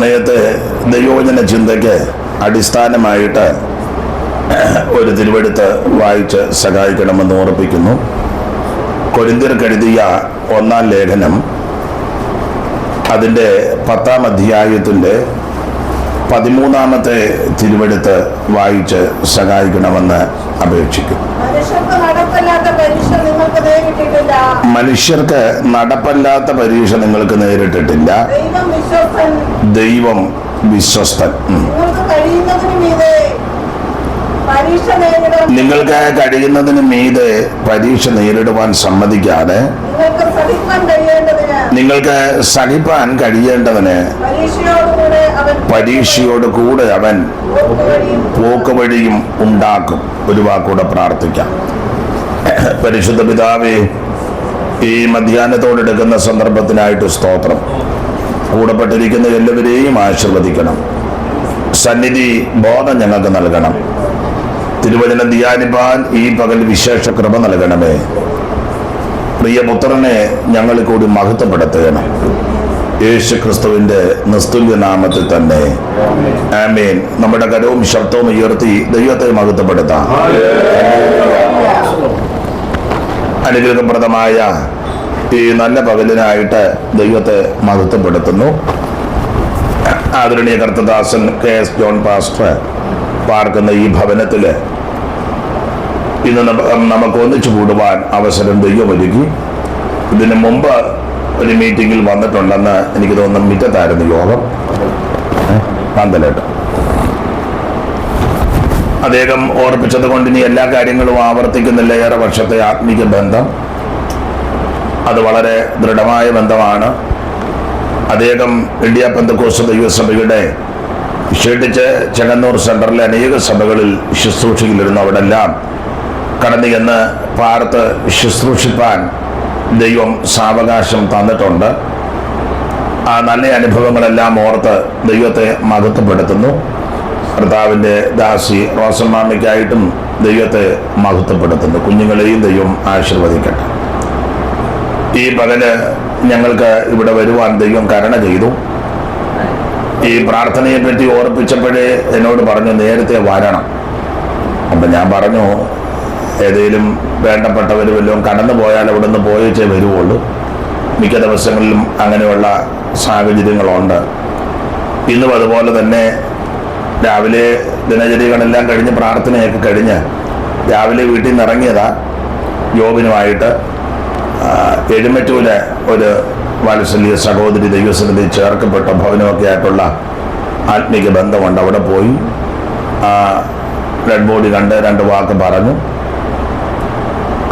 സമയത്ത് ദൈവവചന ചിന്തയ്ക്ക് അടിസ്ഥാനമായിട്ട് ഒരു തിരുവെടുത്ത് വായിച്ച് സഹായിക്കണമെന്ന് ഓർപ്പിക്കുന്നു. കൊരിന്ത്യർക്ക് എഴുതിയ 1-ാം ലേഖനം അതിൻ്റെ 10-ാം അധ്യായത്തിൻ്റെ 13-ാമത്തെ തിരുവെടുത്ത് വായിച്ച് സഹായിക്കണമെന്ന് അപേക്ഷിക്കും. മനുഷ്യർക്ക് നടപ്പല്ലാത്ത പരീക്ഷ നിങ്ങൾക്ക് നേരിട്ടിട്ടില്ല. ദൈവം വിശ്വസ്തൻ. നിങ്ങൾക്ക് കഴിയുന്നതിന് മീതെ പരീക്ഷ നേരിടുവാൻ സമ്മതിക്കാതെ നിങ്ങൾക്ക് സഹിപ്പാൻ കഴിയേണ്ടതിന് പരീക്ഷയോട് കൂടെ അവൻ പോക്കുവഴിയും ഉണ്ടാക്കും. ഒരു വാക്കൂടെ പ്രാർത്ഥിക്കാം. പരിശുദ്ധ പിതാവേ, ഈ മധ്യാഹ്നത്തോടെടുക്കുന്ന സന്ദർഭത്തിനായിട്ട് സ്തോത്രം. കൂടപ്പെട്ടിരിക്കുന്ന എല്ലാവരെയും ആശീർവദിക്കണം. സന്നിധി ബോധം ഞങ്ങൾക്ക് നൽകണം. തിരുവചനം ധ്യാനിപ്പാൻ ഈ പകൽ വിശേഷ കൃപ നൽകണമേ. പ്രിയപുത്രനെ ഞങ്ങളിൽ കൂടി മഹത്വപ്പെടുത്തണം. യേശു ക്രിസ്തുവിന്റെ നിസ്തുല്യ നാമത്തിൽ തന്നെ ആമേൻ. നമ്മുടെ കരവും ശബ്ദവും ഉയർത്തി ദൈവത്തെ മഹത്വപ്പെടുത്താം. അനുഗ്രഹപ്രദമായ ഈ നല്ല പകലിനായിട്ട് ദൈവത്തെ മഹത്വപ്പെടുത്തുന്നു. ആദരണീയ കർത്തദാസൻ KS ജോൺ പാസ്റ്റർ പാർക്കുന്ന ഈ ഭവനത്തിൽ ഇന്ന് നമുക്ക് ഒന്നിച്ചു കൂടുവാൻ അവസരം ദൈവമൊരുക്കി. ഇതിന് മുമ്പ് ഒരു മീറ്റിങ്ങിൽ വന്നിട്ടുണ്ടെന്ന് എനിക്ക് തോന്നുന്നു. മിറ്റത്തായിരുന്നു യോഗം, പന്തലേട്ട്. അദ്ദേഹം ഓർപ്പിച്ചത് കൊണ്ട് ഇനി എല്ലാ കാര്യങ്ങളും ആവർത്തിക്കുന്നില്ല. ഏറെ വർഷത്തെ ആത്മീക ബന്ധം, അത് വളരെ ദൃഢമായ ബന്ധമാണ്. അദ്ദേഹം ഇന്ത്യ പെന്തക്കോസ്ത് ദൈവസഭയുടെ വിശേഷിച്ച് ചെങ്ങന്നൂർ സെൻറ്ററിലെ അനേക സഭകളിൽ ശുശ്രൂഷയിലിരുന്നു. അവിടെല്ലാം കടന്നു ചെന്ന് പാർത്ത് ശുശ്രൂഷിപ്പാൻ ദൈവം സാവകാശം തന്നിട്ടുണ്ട്. ആ നല്ല അനുഭവങ്ങളെല്ലാം ഓർത്ത് ദൈവത്തെ മഹത്വപ്പെടുത്തുന്നു. കർത്താവിൻ്റെ ദാസി റോസമ്മാമ്മയ്ക്കായിട്ടും ദൈവത്തെ മഹത്വപ്പെടുത്തുന്നു. കുഞ്ഞുങ്ങളെയും ദൈവം ആശീർവദിക്കട്ടെ. ഈ പകല് ഞങ്ങൾക്ക് ഇവിടെ വരുവാൻ ദൈവം കരുണ ചെയ്തു. ഈ പ്രാർത്ഥനയെ പറ്റി ഓർപ്പിച്ചപ്പോഴേ എന്നോട് പറഞ്ഞു നേരത്തെ വരണം. അപ്പം ഞാൻ പറഞ്ഞു, ഏതെങ്കിലും വേണ്ടപ്പെട്ടവർ വല്ലതും കടന്നു പോയാൽ അവിടെ നിന്ന് പോയേച്ചേ വരുവുള്ളൂ. മിക്ക ദിവസങ്ങളിലും അങ്ങനെയുള്ള സാഹചര്യങ്ങളുണ്ട്. ഇന്നും അതുപോലെ തന്നെ രാവിലെ ദിനചര്യകളെല്ലാം കഴിഞ്ഞ് പ്രാർത്ഥനയൊക്കെ കഴിഞ്ഞ് രാവിലെ വീട്ടിൽ നിന്ന് ഇറങ്ങിയതാ. ജോബിനുമായിട്ട് എഴുമറ്റൂര് ഒരു വാത്സല്യ സഹോദരി ദൈവസന്നിധി ചേർക്കപ്പെട്ട ഭവനമൊക്കെ ആയിട്ടുള്ള ആത്മീക ബന്ധമുണ്ട്. അവിടെ പോയി ഡെഡ് ബോഡി കണ്ട് 2 വാക്ക് പറഞ്ഞു.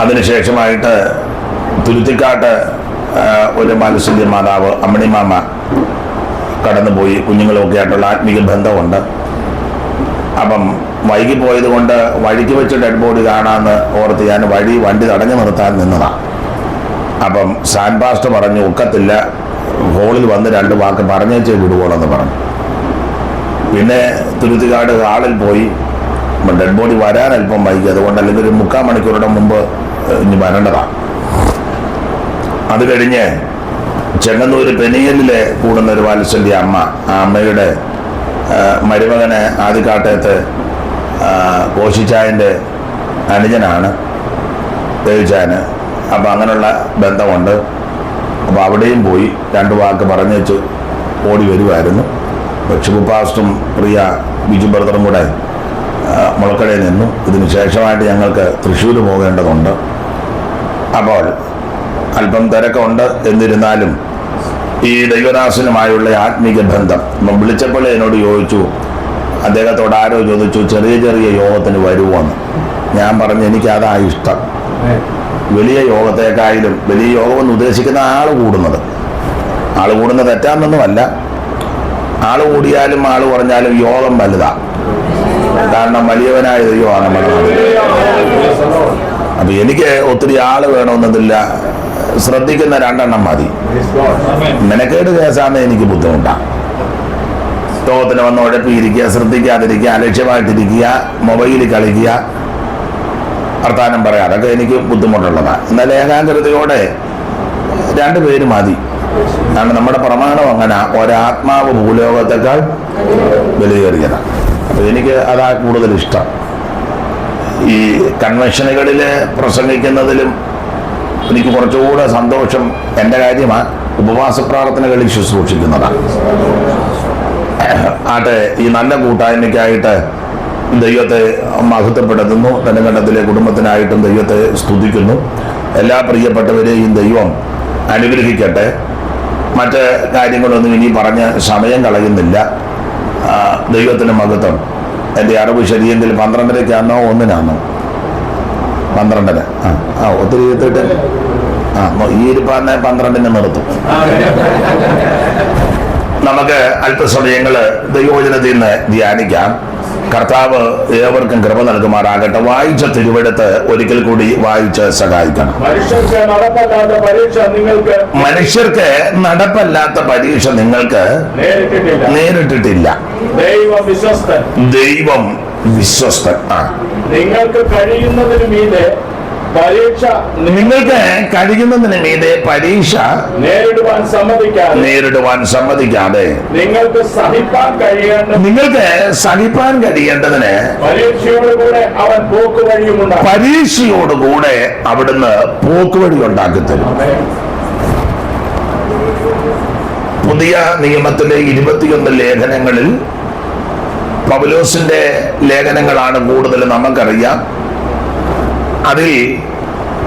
അതിനുശേഷമായിട്ട് തുരുത്തിക്കാട്ട് ഒരു വാത്സല്യ മാതാവ് അമ്മണിമാമ കടന്നുപോയി. കുഞ്ഞുങ്ങളുമൊക്കെ ആയിട്ടുള്ള ആത്മീക ബന്ധമുണ്ട്. അപ്പം വൈകി പോയത് കൊണ്ട് വഴിക്ക് വെച്ച് ഡെഡ് ബോഡി കാണാമെന്ന് ഓർത്ത് ഞാൻ വണ്ടി തടഞ്ഞു നിർത്താൻ നിന്നതാണ്. അപ്പം സാൻ പാസ്റ്റർ പറഞ്ഞു, ഒക്കത്തില്ല, ഹോളിൽ വന്ന് 2 വാക്ക് പറഞ്ഞേച്ചേ വിടുവോളെന്ന് പറഞ്ഞു. പിന്നെ തുരുത്തിക്കാട് ഹാളിൽ പോയി. ഡെഡ് ബോഡി വരാൻ അല്പം വൈകി, അതുകൊണ്ട് അല്ലെങ്കിൽ ഒരു 3/4 മണിക്കൂറുടെ മുമ്പ് ഇനി വരേണ്ടതാണ്. അത് കഴിഞ്ഞ് ചെങ്ങന്നൂർ പെനിയലിലെ കൂടുന്ന ഒരു വാത്സല്യ അമ്മ, ആ അമ്മയുടെ മരുമകന് ആദിക്കാട്ടയത്ത് കോശിച്ചായൻ്റെ അനുജനാണ് ദേവിച്ചായന്. അപ്പം അങ്ങനെയുള്ള ബന്ധമുണ്ട്. അപ്പോൾ അവിടെയും പോയി 2 വാക്ക് പറഞ്ഞേച്ച് ഓടി വരുമായിരുന്നു. ഷിബു പാസ്റ്ററും പ്രിയ ബിജു ബ്രദറും കൂടെ മുളക്കടയിൽ നിന്നു. ഇതിന് ശേഷമായിട്ട് ഞങ്ങൾക്ക് തൃശ്ശൂർ പോകേണ്ടതുണ്ട്. അപ്പോൾ അല്പം തിരക്കുണ്ട്. എന്നിരുന്നാലും ഈ ദൈവദാസനുമായുള്ള ആത്മീക ബന്ധം വിളിച്ചപ്പോൾ എന്നോട് ചോദിച്ചു, അദ്ദേഹത്തോട് ആരോ ചോദിച്ചു ചെറിയ ചെറിയ യോഗത്തിന് വരുമോന്ന്. ഞാൻ പറഞ്ഞു, എനിക്കതാ ഇഷ്ടം. വലിയ യോഗത്തെക്കായാലും വലിയ യോഗമെന്ന് ഉദ്ദേശിക്കുന്ന ആൾ കൂടുന്നത് തെറ്റാന്നൊന്നുമല്ല. ആൾ കൂടിയാലും ആൾ കുറഞ്ഞാലും യോഗം വലുതാ. കാരണം വലിയവനായ ദൈവമാണ് നമ്മുടെ നാട്ടിൽ. അപ്പം എനിക്ക് ഒത്തിരി ആൾ വേണമെന്നതില്ല. ശ്രദ്ധിക്കുന്ന 2 എണ്ണം മതി. മെനക്കേട് കേസാന്ന് എനിക്ക് ബുദ്ധിമുട്ടാണ്. യോഗത്തിന് വന്ന് ഉഴപ്പിയിരിക്കുക, ശ്രദ്ധിക്കാതിരിക്കുക, അലക്ഷ്യമായിട്ടിരിക്കുക, മൊബൈലിൽ കളിക്കുക, വർത്താനം പറയാം, അതൊക്കെ എനിക്ക് ബുദ്ധിമുട്ടുള്ളതാണ്. എന്നാൽ ഏകാഗ്രതയോടെ 2 പേര് മതി. കാരണം നമ്മുടെ പ്രമാണം അങ്ങനെ ഒരാത്മാവ് ഭൂലോകത്തെക്കാൾ വിലയേറിയതാണ്. അപ്പൊ എനിക്ക് അതാ കൂടുതൽ ഇഷ്ടം. ഈ കൺവെൻഷനുകളിൽ പ്രസംഗിക്കുന്നതിലും എനിക്ക് കുറച്ചുകൂടെ സന്തോഷം എൻ്റെ കാര്യമാണ് ഉപവാസ പ്രാർത്ഥനകളിൽ ശുശ്രൂഷിക്കുന്നതാണ്. ആട്ടെ, ഈ നല്ല കൂട്ടായ്മയ്ക്കായിട്ട് ദൈവത്തെ മഹത്വപ്പെടുത്തുന്നു. നെടുങ്കണ്ടത്തിലെ കുടുംബത്തിനായിട്ടും ദൈവത്തെ സ്തുതിക്കുന്നു. എല്ലാ പ്രിയപ്പെട്ടവരെയും ദൈവം അനുഗ്രഹിക്കട്ടെ. മറ്റ് കാര്യങ്ങളൊന്നും ഇനി പറഞ്ഞ് സമയം കളയുന്നില്ല. ദൈവത്തിന് മഹത്വം. എൻ്റെ അറിവ് ശരിയെങ്കിൽ 12:30 1-നാണോ? 12:30. ഒത്തിരി എത്തിയിട്ട് ഈ ഇരിപ്പാന്നെ 12-ന് നിർത്തും. നമുക്ക് അല്പസമയങ്ങള് ദൈവവചനത്തിൽ നിന്ന് ധ്യാനിക്കാം. കർത്താവ് ഏവർക്കും കൃപ നൽകുമാറാകട്ടെ. വായിച്ച തിരുവെടുത്ത് ഒരിക്കൽ കൂടി വായിച്ച് സഹായിക്കണം. മനുഷ്യർക്ക് നടപ്പല്ലാത്ത പരീക്ഷ നിങ്ങൾക്ക് നേരിട്ടിട്ടില്ല. ദൈവം വിശ്വസ്തൻ. നിങ്ങൾക്ക് കഴിയുന്നതിന് മീതെ പരീക്ഷ നേരിടുവാൻ സമ്മതിക്കാതെ നിങ്ങൾക്ക് സഹിപ്പാൻ കഴിയേണ്ടതിന് പരീക്ഷയോടുകൂടെ അവിടുന്ന് പോക്കുവഴി ഉണ്ടാക്കി തരും. പുതിയ നിയമത്തിലെ 21 ലേഖനങ്ങളിൽ പൗലോസിന്റെ ലേഖനങ്ങളാണ് കൂടുതൽ നമുക്കറിയാം. അതിൽ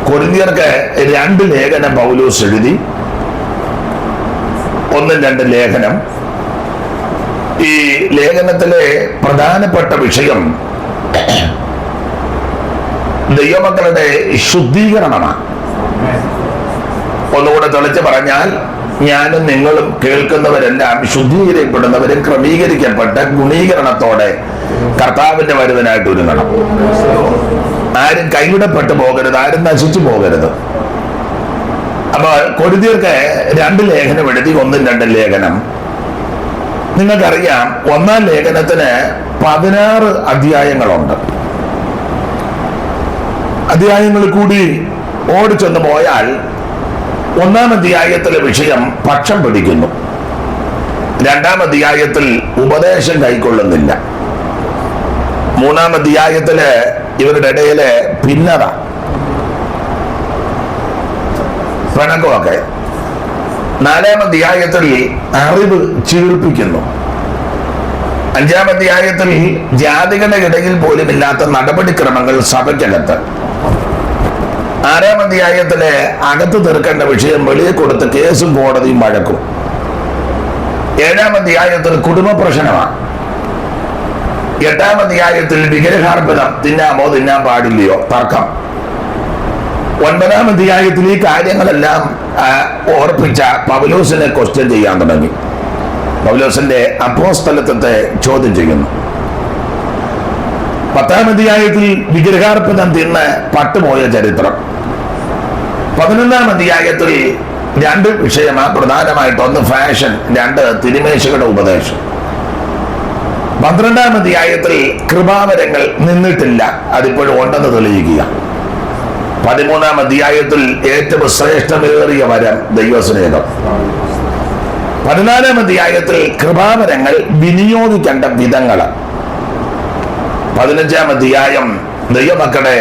കൊരിന്ത്യർക്ക് 2 ലേഖനം പൗലോസ് എഴുതി, 1-2 ലേഖനം. ഈ ലേഖനത്തിലെ പ്രധാനപ്പെട്ട വിഷയം ദൈവമക്കളുടെ ശുദ്ധീകരണമാണ്. ഒന്നുകൂടെ തെളിച്ച് പറഞ്ഞാൽ, ഞാനും നിങ്ങളും കേൾക്കുന്നവരെല്ലാം ശുദ്ധീകരിക്കപ്പെടുന്നവരും ക്രമീകരിക്കപ്പെട്ട ഗുണീകരണത്തോടെ കർത്താവിന്റെ വരവിനായിട്ട് ഒരുങ്ങണം. ആരും കൈവിടപ്പെട്ടു പോകരുത്, ആരും നശിച്ചു പോകരുത്. അപ്പൊ കൊരിന്ത്യർക്ക് 2 ലേഖനം എഴുതി, 1-2 ലേഖനം. നിങ്ങൾക്കറിയാം, 1-ാം ലേഖനത്തിന് 16 അധ്യായങ്ങളുണ്ട്. അധ്യായങ്ങളിൽ കൂടി ഓടിച്ചെന്ന് പോയാൽ 1-ാം അധ്യായത്തിലെ വിഷയം പക്ഷം പിടിക്കുന്നു. 2-ാം അധ്യായത്തിൽ ഉപദേശം കൈക്കൊള്ളുന്നില്ല. 3-ാം അധ്യായത്തില് ഇവരുടെ ഇടയില് ഭിന്നത, പിണക്കമൊക്കെ. 4-ാം അധ്യായത്തിൽ അറിവ് ചീർപ്പിക്കുന്നു. 5-ാം അധ്യായത്തിൽ ജാതികളുടെ ഇടയിൽ പോലും ഇല്ലാത്ത നടപടിക്രമങ്ങൾ സഭയ്ക്കകത്ത്. 6-ാം അധ്യായത്തിലെ അകത്ത് തീർക്കേണ്ട വിഷയം വെളിയെ കൊടുത്ത് കേസും കോടതിയും വഴക്കും. 7-ാം അധ്യായത്തിൽ കുടുംബ പ്രശ്നമാണ്. 8-ാം അധ്യായത്തിൽ വിഗ്രഹാർപ്പണം തിന്നാമോ തിന്നാൻ പാടില്ലയോ തർക്കം. 9-ാം അധ്യായത്തിൽ ഈ കാര്യങ്ങളെല്ലാം ഓർപ്പിച്ച പൗലോസിനെ ക്വസ്റ്റ്യൻ ചെയ്യാൻ തുടങ്ങി. പൗലോസിന്റെ അപ്പോസ്തലത്വത്തെ ചോദ്യം ചെയ്യുന്നു. 10-ാം അധ്യായത്തിൽ വിഗ്രഹാർപ്പണം തിന്ന് പട്ടുപോയ ചരിത്രം. 11-ാം അധ്യായത്തിൽ 2 വിഷയമാണ് പ്രധാനമായിട്ട്. 1 ഫാഷൻ, 2 തിരുമേശകളുടെ ഉപദേശം. 12-ാം അധ്യായത്തിൽ കൃപാവരങ്ങൾ നിന്നിട്ടില്ല, അതിപ്പോഴും ഉണ്ടെന്ന് തെളിയിക്കുക. 13-ാം അധ്യായത്തിൽ ഏറ്റവും ശ്രേഷ്ഠമേറിയ വരം ദൈവസ്നേഹം. 14-ാം അധ്യായത്തിൽ കൃപാവരങ്ങൾ വിനിയോഗിക്കേണ്ട വിധങ്ങൾ. 15-ാം അധ്യായം ദൈവമക്കളുടെ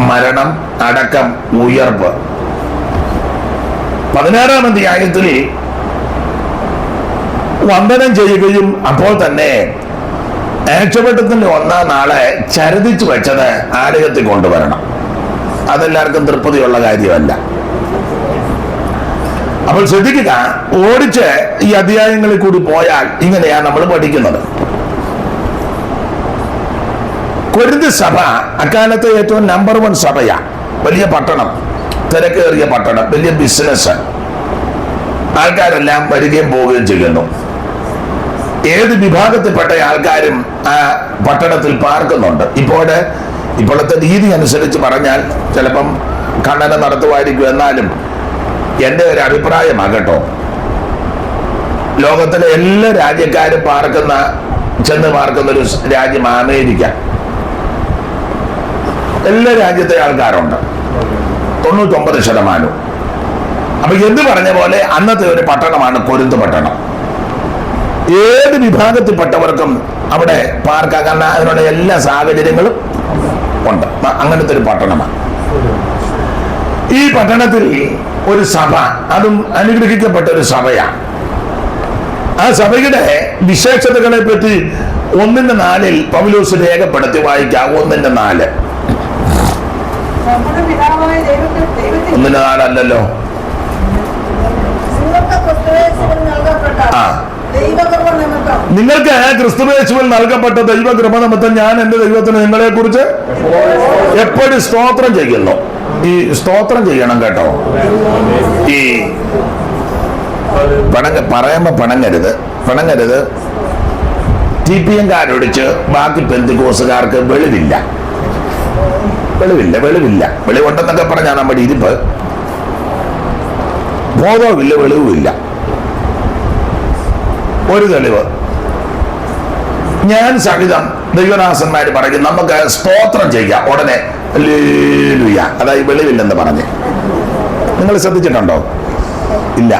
മരണം, അടക്കം, ഉയർപ്പ്. 16-ാം അധ്യായത്തിൽ വന്ദനം ചെയ്യുകയും അപ്പോൾ തന്നെ ആഴ്ചവട്ടത്തിന്റെ 1-ാം നാളെ ചരതിച്ചു വെച്ചത് ആലയത്തിൽ കൊണ്ടുവരണം. അതെല്ലാവർക്കും തൃപ്തിയുള്ള കാര്യമല്ല. അപ്പോൾ ശ്രദ്ധിക്കുക, ഓടിച്ച് ഈ അധ്യായങ്ങളിൽ കൂടി പോയാൽ ഇങ്ങനെയാണ് നമ്മൾ പഠിക്കുന്നത്. കൊരിന്ത് സഭ അക്കാലത്തെ ഏറ്റവും നമ്പർ 1 സഭയാണ്. വലിയ പട്ടണം, തിരക്കേറിയ പട്ടണം, വലിയ ബിസിനസ്. ആൾക്കാരെല്ലാം വരികയും പോവുകയും ചെയ്യുന്നു. ഏത് വിഭാഗത്തിൽപ്പെട്ട ആൾക്കാരും ആ പട്ടണത്തിൽ പാർക്കുന്നുണ്ട്. ഇപ്പോഴത്തെ രീതി അനുസരിച്ച് പറഞ്ഞാൽ ചിലപ്പം ഖണ്ഡനം നടത്തുമായിരിക്കും. എന്നാലും എൻ്റെ ഒരു അഭിപ്രായമാകട്ടോ, ലോകത്തിലെ എല്ലാ രാജ്യക്കാരും ചെന്ന് പാർക്കുന്ന ഒരു രാജ്യം അമേരിക്ക. എല്ലാ രാജ്യത്തെ ആൾക്കാരുണ്ട്, 99%. അപ്പൊ എന്ന് പറഞ്ഞ പോലെ അന്നത്തെ ഒരു പട്ടണമാണ് കൊരിന്ത് പട്ടണം. ഏത് വിഭാഗത്തിൽപ്പെട്ടവർക്കും അവിടെ പാർക്കാൻ, കാരണം അതിനുള്ള എല്ലാ സാഹചര്യങ്ങളും ഉണ്ട്. അങ്ങനത്തെ ഒരു പട്ടണമാണ്. ഈ പട്ടണത്തിൽ ഒരു സഭ, അതും അനുഗ്രഹിക്കപ്പെട്ട ഒരു സഭയാണ്. ആ സഭയുടെ വിശേഷതകളെ പറ്റി 1:4 പൗലോസ് രേഖപ്പെടുത്തി വായിക്കാം. 1:4. 1:4 അല്ലല്ലോ. നിങ്ങൾക്ക് ക്രിസ്തുയേശുവിൽ നൽകപ്പെട്ട ദൈവകൃപ നിമിത്തം ഞാൻ എന്റെ ദൈവത്തിന് നിങ്ങളെ കുറിച്ച് എപ്പോഴും സ്തോത്രം ചെയ്യുന്നു. ഈ സ്തോത്രം ചെയ്യണം കേട്ടോ. ഈ പറയുമ്പോ പിണങ്ങരുത്. TPM-കാരൊടിച്ച് ബാക്കി പെന്തിക്കോസുകാർക്ക് വെളിവില്ല. വെളിവുണ്ടെന്നൊക്കെ പറഞ്ഞാൽ നമ്മുടെ ഇരിപ്പ്. ബോധവുമില്ല, വെളിവുമില്ല. ഒരു തെളിവ് ഞാൻ സഹിതം ദൈവദാസന്മാര് പറയും നമുക്ക് സ്തോത്രം ചെയ്യാം ഉടനെ ഹല്ലേലൂയ, അതായത് വെളിവില്ലെന്ന് പറഞ്ഞ്. നിങ്ങൾ ശ്രദ്ധിച്ചിട്ടുണ്ടോ? ഇല്ല.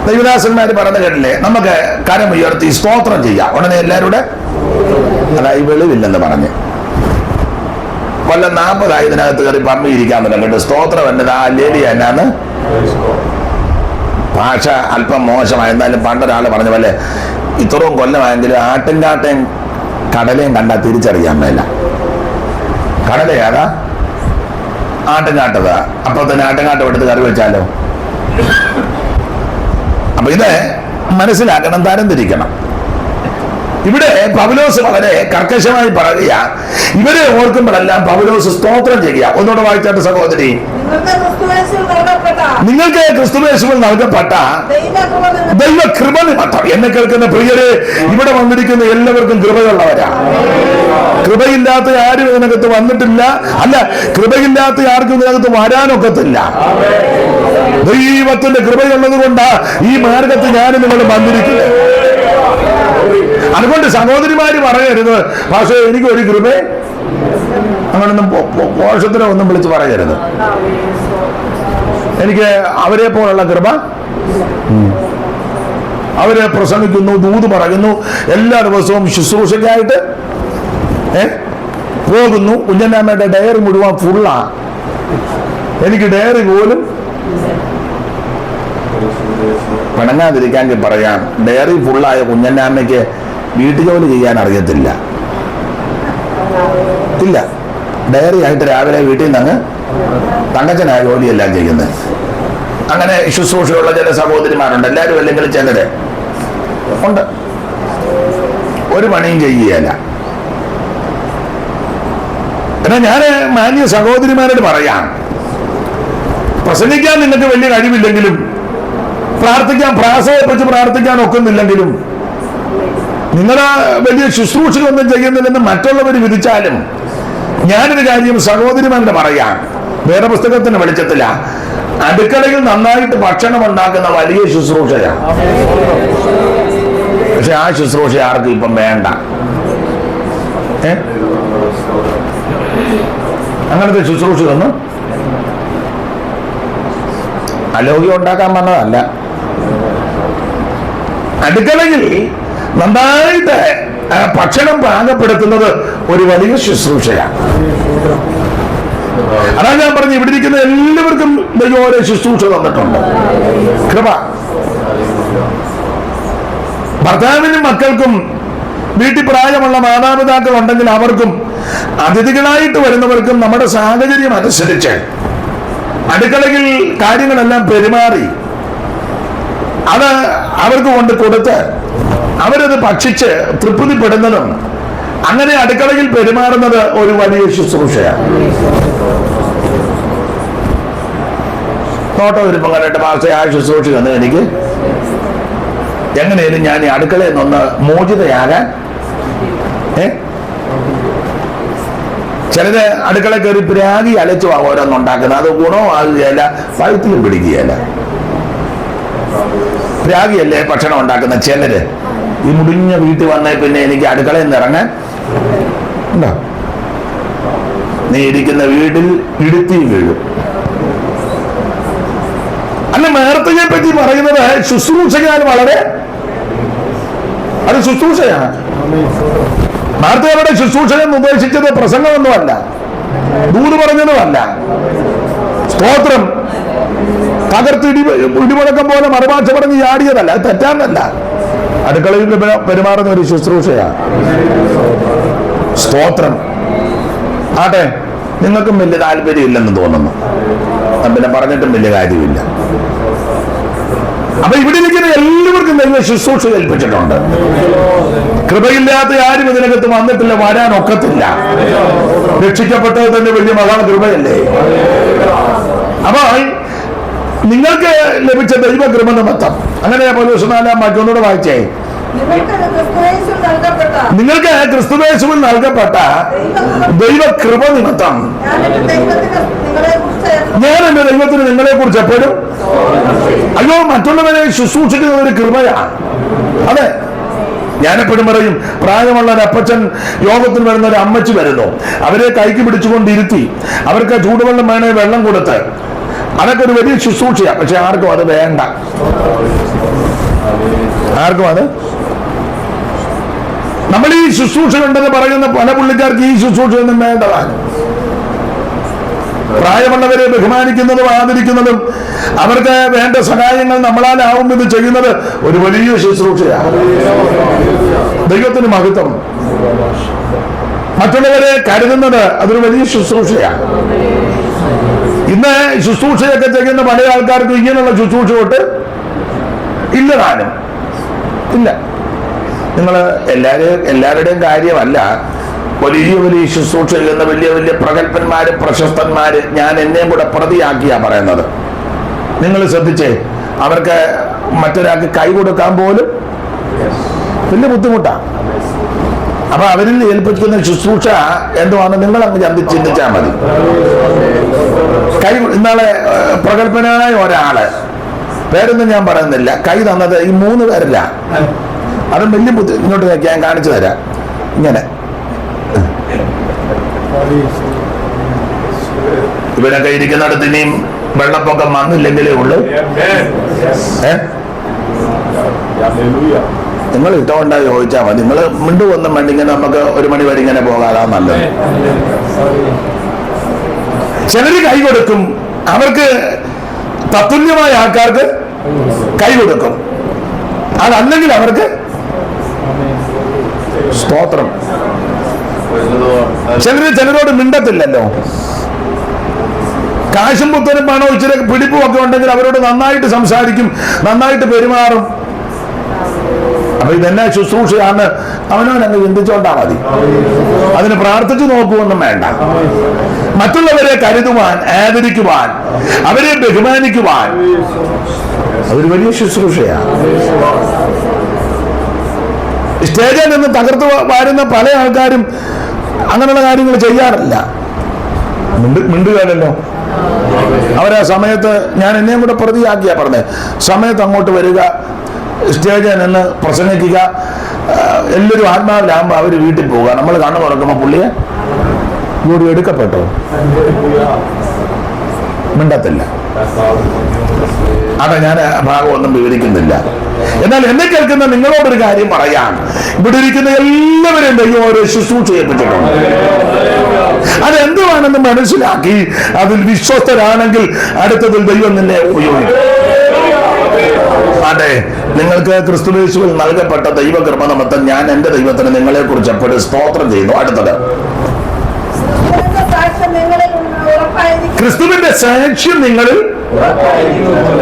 ദൈവദാസന്മാര് പറഞ്ഞു കേട്ടില്ലേ, നമുക്ക് കരമുയർത്തി സ്തോത്രം ചെയ്യാം ഉടനെ എല്ലാവരുടെ, അതായത് വെളിവില്ലെന്ന് പറഞ്ഞ്. കൊല്ലം 40 ഇതിനകത്ത് കയറി പമ്മിയിരിക്കാൻ പറ്റില്ല കേട്ടോ. സ്തോത്രം എന്നതാ ലേലി എന്നാന്ന് ഭാഷ അല്പം മോശമായി. എന്നാലും പണ്ടൊരാൾ പറഞ്ഞ പോലെ ഇത്രയും കൊല്ലമായെങ്കിലും ആട്ടിൻകാട്ടയും കടലയും കണ്ടാൽ തിരിച്ചറിയാൻ മേല. കടല ഏതാ? ആട്ടിൻകാട്ടതാ. അപ്പൊ തന്നെ ആട്ടിൻകാട്ടം എടുത്ത് കറി വെച്ചാലോ? അപ്പൊ ഇത് മനസ്സിലാക്കണം, തരംതിരിക്കണം. ഇവിടെ പൗലോസ് വളരെ കർക്കശമായി പറയുക, ഇവരെ ഓർക്കുമ്പോഴെല്ലാം പൗലോസ് സ്തോത്രം ചെയ്യുക. ഒന്നുകൂടെ വായിച്ചാട്ട് സഹോദരി, നിങ്ങൾക്ക് ക്രിസ്തുയേശുവിൽ നൽകപ്പെട്ട ദൈവകൃപ നിമിത്തം. എന്നെ കേൾക്കുന്ന പ്രിയരെ, ഇവിടെ വന്നിരിക്കുന്ന എല്ലാവർക്കും കൃപയുള്ളവരാ. കൃപയില്ലാത്ത ആരും ഇതിനകത്ത് വന്നിട്ടില്ല. അല്ല, കൃപയില്ലാത്ത ആർക്കും ഇതിനകത്ത് വരാനൊക്കത്തില്ല. ദൈവത്തിന്റെ കൃപയുള്ളത് കൊണ്ടാ ഈ മാർഗത്തിൽ ഞാനും നിങ്ങൾ വന്നിരിക്കുന്നത്. അതുകൊണ്ട് സഹോദരിമാര് പറയരുത് പക്ഷേ എനിക്ക് ഒരു കൃപ, അങ്ങനൊന്നും പോഷത്തിനെ ഒന്നും വിളിച്ച് പറയരുത്. എനിക്ക് അവരെ പോലുള്ള കൃപ. അവരെ പ്രസംഗിക്കുന്നു, ദൂത് പറയുന്നു, എല്ലാ ദിവസവും ശുശ്രൂഷയ്ക്കായിട്ട് പോകുന്നു. കുഞ്ഞന്നാമ്മയുടെ ഡയറി മുഴുവൻ ഫുള്ളാ. എനിക്ക് ഡയറി പോലും പിണങ്ങാതിരിക്കാൻ പറയാം. ഡയറി ഫുള്ളായ കുഞ്ഞന്നാമ്മയ്ക്ക് വീട്ടുജോലി ചെയ്യാൻ അറിയത്തില്ല. ഇല്ല, ഡയറി ആയിട്ട് രാവിലെ വീട്ടിൽ നിന്ന് തങ്കച്ചനായ ജോലിയെല്ലാം ചെയ്യുന്നത്. അങ്ങനെ ശുശ്രൂഷയുള്ള ചില സഹോദരിമാരുണ്ട്. എല്ലാവരും അല്ലെങ്കിൽ ചിലര് ഉണ്ട്. ഒരു പണിയും ചെയ്യുകയല്ല. എന്നാൽ ഞാൻ മാന്യ സഹോദരിമാരോട് പറയാം, പ്രസംഗിക്കാൻ നിങ്ങൾക്ക് വലിയ കഴിവില്ലെങ്കിലും, പ്രാർത്ഥിക്കാൻ പ്രാസവെപ്പിച്ച് പ്രാർത്ഥിക്കാൻ ഒക്കുന്നില്ലെങ്കിലും, നിങ്ങളെ വലിയ ശുശ്രൂഷകളൊന്നും ചെയ്യുന്നില്ലെന്ന് മറ്റുള്ളവർ വിധിച്ചാലും, ഞാനൊരു കാര്യം സഹോദരിമാരുടെ പറയാം. വേദപുസ്തകത്തിന് വെളിച്ചത്തില്ല, അടുക്കളയിൽ നന്നായിട്ട് ഭക്ഷണം ഉണ്ടാക്കുന്ന വലിയ ശുശ്രൂഷയാണ്. പക്ഷെ ആ ശുശ്രൂഷ ആർക്കും ഇപ്പം വേണ്ട. അങ്ങനത്തെ ശുശ്രൂഷയൊന്നും അലോഗ്യം ഉണ്ടാക്കാൻ വന്നതല്ല. അടുക്കളയിൽ നന്നായിട്ട് ഭക്ഷണം പാകപ്പെടുത്തുന്നത് ഒരു വലിയ ശുശ്രൂഷയാണ്. അതാണ് ഞാൻ പറഞ്ഞു, ഇവിടെ ഇരിക്കുന്ന എല്ലാവർക്കും ദൈവം ഓരോ ശുശ്രൂഷ തന്നിട്ടുണ്ട്. കൃപ. ഭർത്താവിനും മക്കൾക്കും വീട്ടിൽ പ്രായമുള്ള മാതാപിതാക്കൾ ഉണ്ടെങ്കിൽ അവർക്കും അതിഥികളായിട്ട് വരുന്നവർക്കും നമ്മുടെ സാഹചര്യം അനുസരിച്ച് അടുക്കളയിൽ കാര്യങ്ങളെല്ലാം പെരുമാറി അത് അവർക്ക് കൊണ്ട് കൊടുത്ത് അവരത് ഭക്ഷിച്ച് തൃപ്തിപ്പെടുന്നതും, അങ്ങനെ അടുക്കളയിൽ പെരുമാറുന്നത് ഒരു വലിയ ശുശ്രൂഷയാണ്. നോട്ടം വരുമ്പോൾ കണ്ടിട്ട് ഭാഷ ആ ശുശ്രൂഷ തന്നു എനിക്ക് എങ്ങനെയും ഞാൻ ഈ അടുക്കളയിൽ നിന്ന് മോചിതയാകാൻ. ചിലര് അടുക്കള കയറി പ്രാഗി അലച്ചു ഓരോന്നുണ്ടാക്കുന്നത്. അത് ഗുണമാകുകയല്ല, വഴുത്തിലും പിടിക്കുകയല്ല. പ്രാഗിയല്ലേ ഭക്ഷണം ഉണ്ടാക്കുന്ന ചിലര്. ഈ മുടിഞ്ഞ വീട്ടിൽ വന്നേ പിന്നെ എനിക്ക് അടുക്കളയിൽ നിന്ന് ഇറങ്ങാൻ ഉണ്ടോ? നീ ഇരിക്കുന്ന വീട്ടിൽ ഇടുത്തി വീഴും. അല്ല, മേർത്തയെ പറ്റി പറയുന്നത് ശുശ്രൂഷയാൽ വളരെ, അത് ശുശ്രൂഷയാണ്. മേർത്തയുടെ ശുശ്രൂഷ എന്ന് ഉദ്ദേശിച്ചത് പ്രസംഗമൊന്നുമല്ല, ദൂത് പറഞ്ഞതുമല്ല. സ്തോത്രം തകർത്ത് ഇടിമുഴക്കം പോലെ മറുഭാഷ പറഞ്ഞ് ചാടിയതല്ല, അത് തെറ്റാന്നല്ല. അടുക്കളയിൽ പെരുമാറുന്ന ഒരു ശുശ്രൂഷയാണ്. സ്തോത്രം. ആട്ടെ, നിങ്ങൾക്കും വലിയ താല്പര്യം ഇല്ലെന്ന് തോന്നുന്നു, പിന്നെ പറഞ്ഞിട്ടും വലിയ കാര്യമില്ല. അപ്പൊ ഇവിടെ ഇരിക്കുന്ന എല്ലാവർക്കും ദൈവ ശുശ്രൂഷ ഏൽപ്പിച്ചിട്ടുണ്ട്. കൃപയില്ലാത്ത ആരും ഇതിനകത്ത് വന്നിട്ടില്ല, വരാൻ ഒക്കത്തില്ല. രക്ഷിക്കപ്പെട്ടത് തന്നെ വലിയ മഹാകൃപയല്ലേ. അപ്പൊ നിങ്ങൾക്ക് ലഭിച്ച ദൈവകൃപ നിമിത്തം, അങ്ങനെ പൗലോസ് 4-ാം വാക്യം ഒന്നുകൂടെ വായിച്ചേ. നിങ്ങൾക്ക് ക്രിസ്തുയേശുവിൽ നൽകപ്പെട്ട ദൈവകൃപ നിമിത്തം ഞാൻ എന്റെ ദൈവത്തിന് നിങ്ങളെ കുറിച്ച് എപ്പോഴും, അയ്യോ, മറ്റുള്ളവരെ ശുശ്രൂഷിക്കുന്ന ഒരു കൃപയാണ്. അതെ, ഞാനെപ്പോഴും പറയും, പ്രായമുള്ള ഒരു അപ്പച്ചൻ യോഗത്തിന് വരുന്ന ഒരു അമ്മച്ചി വരുന്നു, അവരെ കൈക്ക് പിടിച്ചുകൊണ്ടിരുത്തി അവർക്ക് ചൂടുവെള്ളം വേണേ വെള്ളം കൊടുത്ത്, അതൊക്കെ ഒരു വലിയ ശുശ്രൂഷയാണ്. പക്ഷെ ആർക്കും അത് വേണ്ട, ആർക്കും അത്. നമ്മൾ ഈ ശുശ്രൂഷ ഉണ്ടെന്ന് പറയുന്ന പല പുള്ളിക്കാർക്ക് ഈ ശുശ്രൂഷയൊന്നും വേണ്ടതാണ്. പ്രായമുള്ളവരെ ബഹുമാനിക്കുന്നതും ആദരിക്കുന്നതും അവർക്ക് വേണ്ട സഹായങ്ങൾ നമ്മളാലാവും ഇത് ചെയ്യുന്നത് ഒരു വലിയ ശുശ്രൂഷയാണ്. ദൈവത്തിന് മഹത്വം. മറ്റുള്ളവരെ കരുതുന്നത് അതൊരു വലിയ ശുശ്രൂഷയാണ്. ഇന്ന് ശുശ്രൂഷയൊക്കെ ചെയ്യുന്ന പല ആൾക്കാർക്ക് ഇങ്ങനെയുള്ള ശുശ്രൂഷ തൊട്ട് ഇല്ല, താനും ഇല്ല. നിങ്ങൾ എല്ലാവരുടെയും കാര്യമല്ല, വലിയ വലിയ ശുശ്രൂഷ ചെയ്യുന്ന വലിയ വലിയ പ്രഗത്ഭന്മാര്, പ്രശസ്തന്മാര്, ഞാൻ എന്നെയും കൂടെ പ്രതിയാക്കിയാ പറയുന്നത്. നിങ്ങൾ ശ്രദ്ധിച്ചേ, അവർക്ക് മറ്റൊരാൾക്ക് കൈ കൊടുക്കാൻ പോലും വലിയ ബുദ്ധിമുട്ടാണ്. അപ്പൊ അവരിൽ ഏൽപ്പിക്കുന്ന ശുശ്രൂഷ എന്തുവാണ് നിങ്ങൾ അങ്ങ് ചിന്തിച്ചാൽ മതി. കൈ, ഇന്നാളെ പ്രഗത്ഭനായ ഒരാള്, പേരൊന്നും ഞാൻ പറയുന്നില്ല, കൈ തന്നത് ഈ 3 പേരല്ല. അതും വലിയ ഇങ്ങോട്ട് ഞാൻ കാണിച്ചു തരാം. ഇങ്ങനെ ഇവരൊക്കെ ഇരിക്കുന്നിടത്ത് ഇനിയും വെള്ളപ്പൊക്കം വന്നില്ലെങ്കിലേ ഉള്ളൂ. നിങ്ങൾ ഇഷ്ടമുണ്ടായി ചോദിച്ചാൽ മതി. നിങ്ങൾ മിണ്ടുവൊന്നും വേണ്ടിങ്ങനെ നമുക്ക് 1 മണി വരെ ഇങ്ങനെ പോകാതാ നല്ലത്. ചിലര് കൈ കൊടുക്കും, അവർക്ക് തത്തുല്യമായ ആൾക്കാർക്ക് കൈ കൊടുക്കും. അതല്ലെങ്കിൽ അവർക്ക് സ്തോത്രം. ചിലരോട് മിണ്ടത്തില്ലല്ലോ. കാശും പുത്തനും പണോ ഇച്ചിരി പിടിപ്പും ഒക്കെ ഉണ്ടെങ്കിൽ അവരോട് നന്നായിട്ട് സംസാരിക്കും, നന്നായിട്ട് പെരുമാറും. അപ്പൊ ഇതെന്നെ ശുശ്രൂഷയാണ്, അവനവനങ്ങ് ചിന്തിച്ചോണ്ടാ മതി. അതിന് പ്രാർത്ഥിച്ചു നോക്കുവൊന്നും വേണ്ട. മറ്റുള്ളവരെ കരുതുവാൻ, ആദരിക്കുവാൻ, അവരെ ബഹുമാനിക്കുവാൻ അതൊരു വലിയ ശുശ്രൂഷയാണ്. സ്റ്റേജിൽ നിന്ന് തകർത്ത് വാരുന്ന പല ആൾക്കാരും അങ്ങനെയുള്ള കാര്യങ്ങൾ ചെയ്യാറില്ല. മിണ്ടുകയല്ലോ. അവരാ സമയത്ത്, ഞാൻ എന്നെയും കൂടെ പ്രതിയാക്കിയാ പറഞ്ഞേ, സമയത്ത് അങ്ങോട്ട് വരിക, സ്റ്റേജിൽ നിന്ന് പ്രസംഗിക്കുക, എല്ലാവരും ആത്മാവിലാകുമ്പോൾ അവർ വീട്ടിൽ പോവുക. നമ്മൾ കണ്ണു തുറക്കുമ്പോൾ പുള്ളിയെ കൂടി എടുക്കപ്പെട്ടോ, മിണ്ടത്തില്ല. അതാ ഞാൻ ഭാഗമൊന്നും വിവരിക്കുന്നില്ല. എന്നാൽ എന്നെ കേൾക്കുന്ന നിങ്ങളോടൊരു കാര്യം പറയാം. ഇവിടെ ഇരിക്കുന്ന എല്ലാവരെയും ദൈവം ഓരോ ശുശ്രൂഷ ചെയ്യപ്പെട്ടിട്ടുണ്ട്. അതെന്തുവാണെന്ന് മനസ്സിലാക്കി അതിൽ വിശ്വസ്തരാണെങ്കിൽ അടുത്തതിൽ ദൈവം നിന്നെ ഉപയോഗിക്കും. അതെ, നിങ്ങൾക്ക് ക്രിസ്തുയേശുവിൽ നൽകപ്പെട്ട ദൈവകൃപ നിമിത്തം ഞാൻ എന്റെ ദൈവത്തിന് നിങ്ങളെ കുറിച്ച് എപ്പോഴും സ്തോത്രം ചെയ്യുന്നു. അടുത്തത്, ക്രിസ്തുവിന്റെ സാക്ഷ്യം നിങ്ങളിൽ.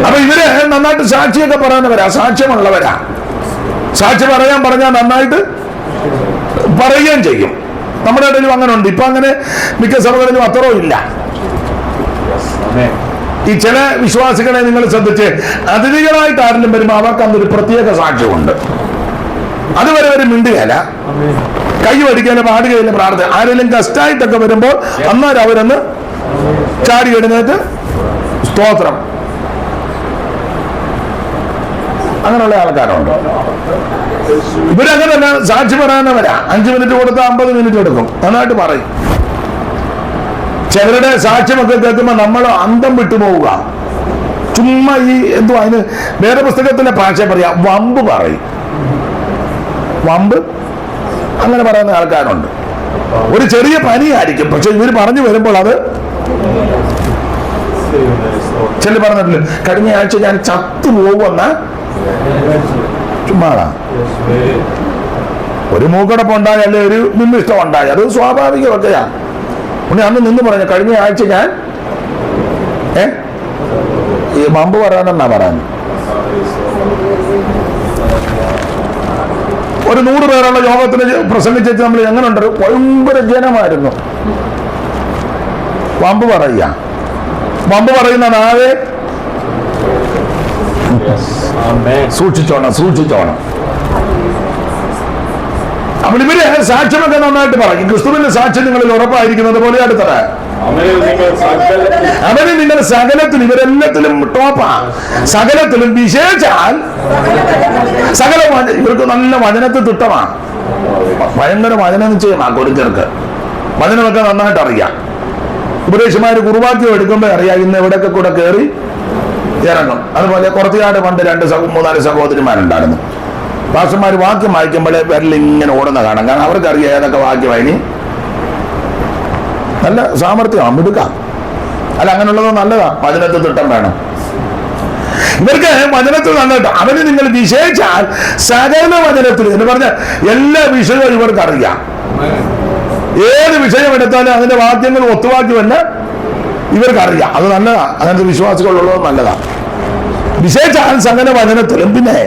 അപ്പൊ ഇവര് നന്നായിട്ട് സാക്ഷിയൊക്കെ പറയാനവരാ, സാക്ഷ്യമുള്ളവരാ. സാക്ഷി പറഞ്ഞാൽ നന്നായിട്ട് പറയുകയും ചെയ്യും. നമ്മുടെ ഇടയിലും അങ്ങനെ ഉണ്ട്. ഇപ്പൊ അങ്ങനെ മിക്ക സഭകളിലും അത്രയോ ഇല്ല. ഈ ചില വിശ്വാസികളെ നിങ്ങൾ ശ്രദ്ധിച്ച്, അതിഥികളായിട്ട് ആരെങ്കിലും വരുമ്പോൾ അവർക്ക് അന്നൊരു പ്രത്യേക സാക്ഷ്യമുണ്ട്. അതുവരെ ഒരു മിണ്ടുകയല്ല, കൈ പഠിക്കാനും പാടുകയില്ല, പ്രാർത്ഥന. ആരെങ്കിലും ഗസ്റ്റായിട്ടൊക്കെ വരുമ്പോൾ അന്നേരം അവരൊന്ന് ചാടി എഴുന്നേറ്റ് സ്തോത്രം. അങ്ങനെയുള്ള ആൾക്കാരുണ്ട്. ഇവരങ്ങനെ തന്നെ സാക്ഷി പറയാനവരാ. 5 മിനിറ്റ് കൊടുത്താൽ 50 മിനിറ്റ് എടുക്കും, നന്നായിട്ട് പറയും. ചിലരുടെ സാക്ഷ്യമൊക്കെ കേൾക്കുമ്പോൾ നമ്മൾ അന്തം വിട്ടുപോവുക. ചുമ്മാ ഈ എന്തുവാ അതിന് വേറെ പുസ്തകത്തിന്റെ ഭാഷ പറയാ, വമ്പ് പറയും. വമ്പ് അങ്ങനെ പറയുന്ന ആൾക്കാരുണ്ട്. ഒരു ചെറിയ പനിയായിരിക്കും, പക്ഷെ ഇവർ പറഞ്ഞു വരുമ്പോൾ അത് ചില പറഞ്ഞിട്ടില്ല, കഴിഞ്ഞ ആഴ്ച ഞാൻ ചത്തു പോകുമെന്ന ചുമ്മാ ഒരു മൂക്കടപ്പ് ഉണ്ടായി, അല്ലെ ഒരു നിമിഷ്ടം ഉണ്ടായി, അത് സ്വാഭാവികമൊക്കെയാണ്. ഉണ്ണി അന്ന് നിന്ന് പറഞ്ഞു കഴിഞ്ഞ ആഴ്ച ഞാൻ ഈ വമ്പ് പറയാനെന്നാ പറയാൻ. ഒരു 100 പേരുള്ള യോഗത്തിന് പ്രസംഗിച്ചു നമ്മൾ എങ്ങനെ ഉണ്ട്, ഭയങ്കര ജനമായിരുന്നു. വമ്പ് പറയുക, വമ്പ് പറയുന്ന നാളെ സൂക്ഷിച്ചോണം. അപ്പോൾ ഇവര് സാക്ഷ്യമൊക്കെ നന്നായിട്ട് പറയും. ക്രിസ്തുവിന്റെ സാക്ഷ്യം നിങ്ങളിൽ ഉറപ്പായിരിക്കുന്നത് പോലെ അടുത്തത് അവന് നിങ്ങൾ സകലത്തിലും, ഇവരെല്ലാത്തിലും ടോപ്പാ, സകലത്തിലും വിശേഷാൽ സകല ഇവർക്ക് നല്ല വചനത്തിൽ തിട്ടമാണ്. ഭയങ്കര വചന നിശ്ചയമാണ് കൊരിന്ത്യർക്ക്. വചനമൊക്കെ നന്നായിട്ട് അറിയാം. ഉപദേശിമാര് കുറുവാക്യം എടുക്കുമ്പോൾ അറിയാം ഇന്ന് എവിടെയൊക്കെ കൂടെ കയറി ഇറങ്ങും. അതുപോലെ കുറച്ചുകാട് പണ്ട് 2-3 സഹോദരിമാരുണ്ടായിരുന്നു. പാസ്റ്റർമാർ വാക്യം വായിക്കുമ്പോഴേ വിരലിങ്ങനെ ഓടുന്ന കാണാം. കാരണം അവർക്കറിയാം ഏതൊക്കെ വാക്യമായി നല്ല സാമർത്ഥ്യമാണ്, മിടുക്കാം. അല്ല അങ്ങനെയുള്ളത് നല്ലതാ, വചനത്തിൽ തിട്ടം വേണം. ഇവർക്ക് വചനത്തിൽ നല്ലതാ. അവന് നിങ്ങൾ വിശേഷിച്ചാൽ സകല വചനത്തിൽ എന്ന് പറഞ്ഞ എല്ലാ വിഷയവും ഇവർക്ക് അറിയാം. ഏത് വിഷയം എടുത്താലും അതിന്റെ വാക്യങ്ങൾ ഒത്തുവാക്യമല്ല ഇവർക്കറിയാം. അത് നല്ലതാ, അങ്ങനത്തെ വിശ്വാസികളുള്ളത് നല്ലതാ. വിശേഷിച്ചാൽ സകല വചനത്തിലും പിന്നെ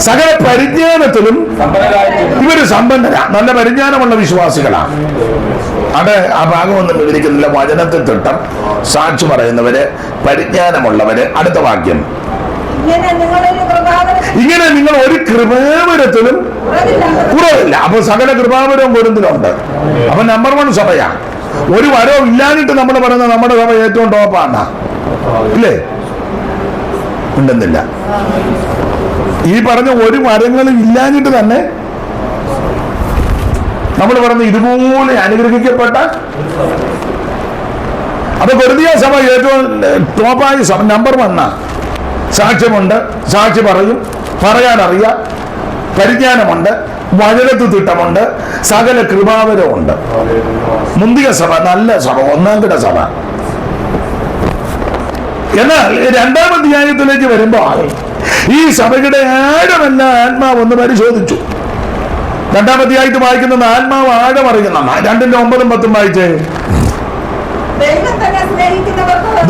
സകല പരിജ്ഞാനത്തിലും ഇവര് സമ്പന്നരാ, നല്ല പരിജ്ഞാനമുള്ള വിശ്വാസികളാണ്. അത് ആ ഭാഗമൊന്നും വിവരിക്കുന്നില്ല. വചനത്തിൽ തിട്ടം, സാക്ഷി പറയുന്നവര്, പരിജ്ഞാനമുള്ളവര്. അടുത്ത വാക്യം, ഇങ്ങനെ നിങ്ങൾ ഒരു കൃപാവരത്തിലും കുറവില്ല. അപ്പൊ സകല കൃപാവരവും കൊരിന്തിലുണ്ട്. അപ്പൊ നമ്പർ 1 സഭയാ. ഒരു വരവും ഇല്ലാഞ്ഞിട്ട് നമ്മൾ പറയുന്നത് നമ്മുടെ സഭ ഏറ്റവും ടോപ്പാണ്, ഇല്ലേ? ഉണ്ടെന്നില്ല. ഈ പറഞ്ഞ ഒരു വരങ്ങളും ഇല്ലാഞ്ഞിട്ട് തന്നെ നമ്മൾ പറഞ്ഞ ഇതുപോലെ അനുഗ്രഹിക്കപ്പെട്ട. അപ്പൊ കൊരിന്ത്യ സഭ ഏറ്റവും ടോപ്പായ സഭ, നമ്പർ 1. സാക്ഷ്യമുണ്ട്, സാക്ഷി പറയും, പറയാനറിയാം, പരിജ്ഞാനമുണ്ട്, വചനത്തിൽ തിട്ടമുണ്ട്, സകല കൃപാവരമുണ്ട്. മുന്തിയ സഭ, നല്ല സഭ, 1-കിട സഭ. എന്നാൽ 2-ാം അധ്യായത്തിലേക്ക് വരുമ്പോൾ ഈ സഭയുടെ ആഴമെന്ന ആത്മാവ് ഒന്ന് പരിശോധിച്ചു. 2-ാം അധ്യായത്തിൽ വായിക്കുന്ന ആത്മാവ് ആഴം അറിയുന്ന 2-9-10 വായിച്ചേ.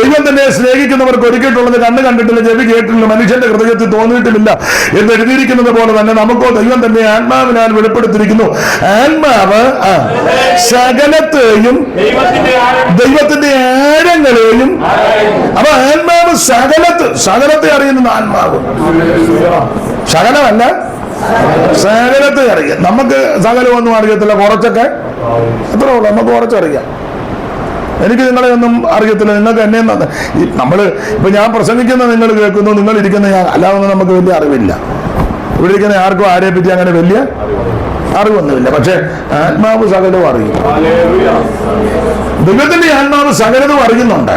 ദൈവം തന്നെ സ്നേഹിക്കുന്നവർക്ക് ഒരുക്കിയിട്ടുള്ളത് കണ്ണ് കണ്ടിട്ടില്ല, ചെവി കേട്ടിട്ടില്ല, മനുഷ്യന്റെ ഹൃദയത്തിൽ തോന്നിയിട്ടുമില്ല എന്ന് എഴുതിയിരിക്കുന്നത് പോലെ തന്നെ നമുക്കോ ദൈവം തന്നെ ആത്മാവിനാൽ വെളിപ്പെടുത്തിയിരിക്കുന്നു. ആത്മാവ് സകലത്തെയും ദൈവത്തിന്റെ ആഴങ്ങളെയും. അപ്പൊ ആത്മാവ് സകലത്തെ അറിയുന്ന ആത്മാവ്, സകലമല്ല സകലത്തെ അറിയാം. നമുക്ക് സകലമൊന്നും അറിയത്തില്ല, കുറച്ചൊക്കെ എത്ര ഉള്ളു, നമുക്ക് കുറച്ചറിയാം. എനിക്ക് നിങ്ങളെ ഒന്നും അറിയത്തില്ല, നിങ്ങൾക്ക് എന്നെ നമ്മള് ഇപ്പൊ ഞാൻ പ്രസംഗിക്കുന്ന നിങ്ങൾ കേൾക്കുന്നു, നിങ്ങൾ ഇരിക്കുന്ന ഞാൻ, അല്ലാതെ നമുക്ക് വലിയ അറിവില്ല. ഇവിടെ ഇരിക്കുന്ന ആർക്കും ആരെ പറ്റി അങ്ങനെ വലിയ അറിവൊന്നുമില്ല. പക്ഷെ ആത്മാവ് സകലവും അറിയും. ദൈവത്തിന്റെ ആത്മാവ് സകലതും അറിയുന്നുണ്ട്.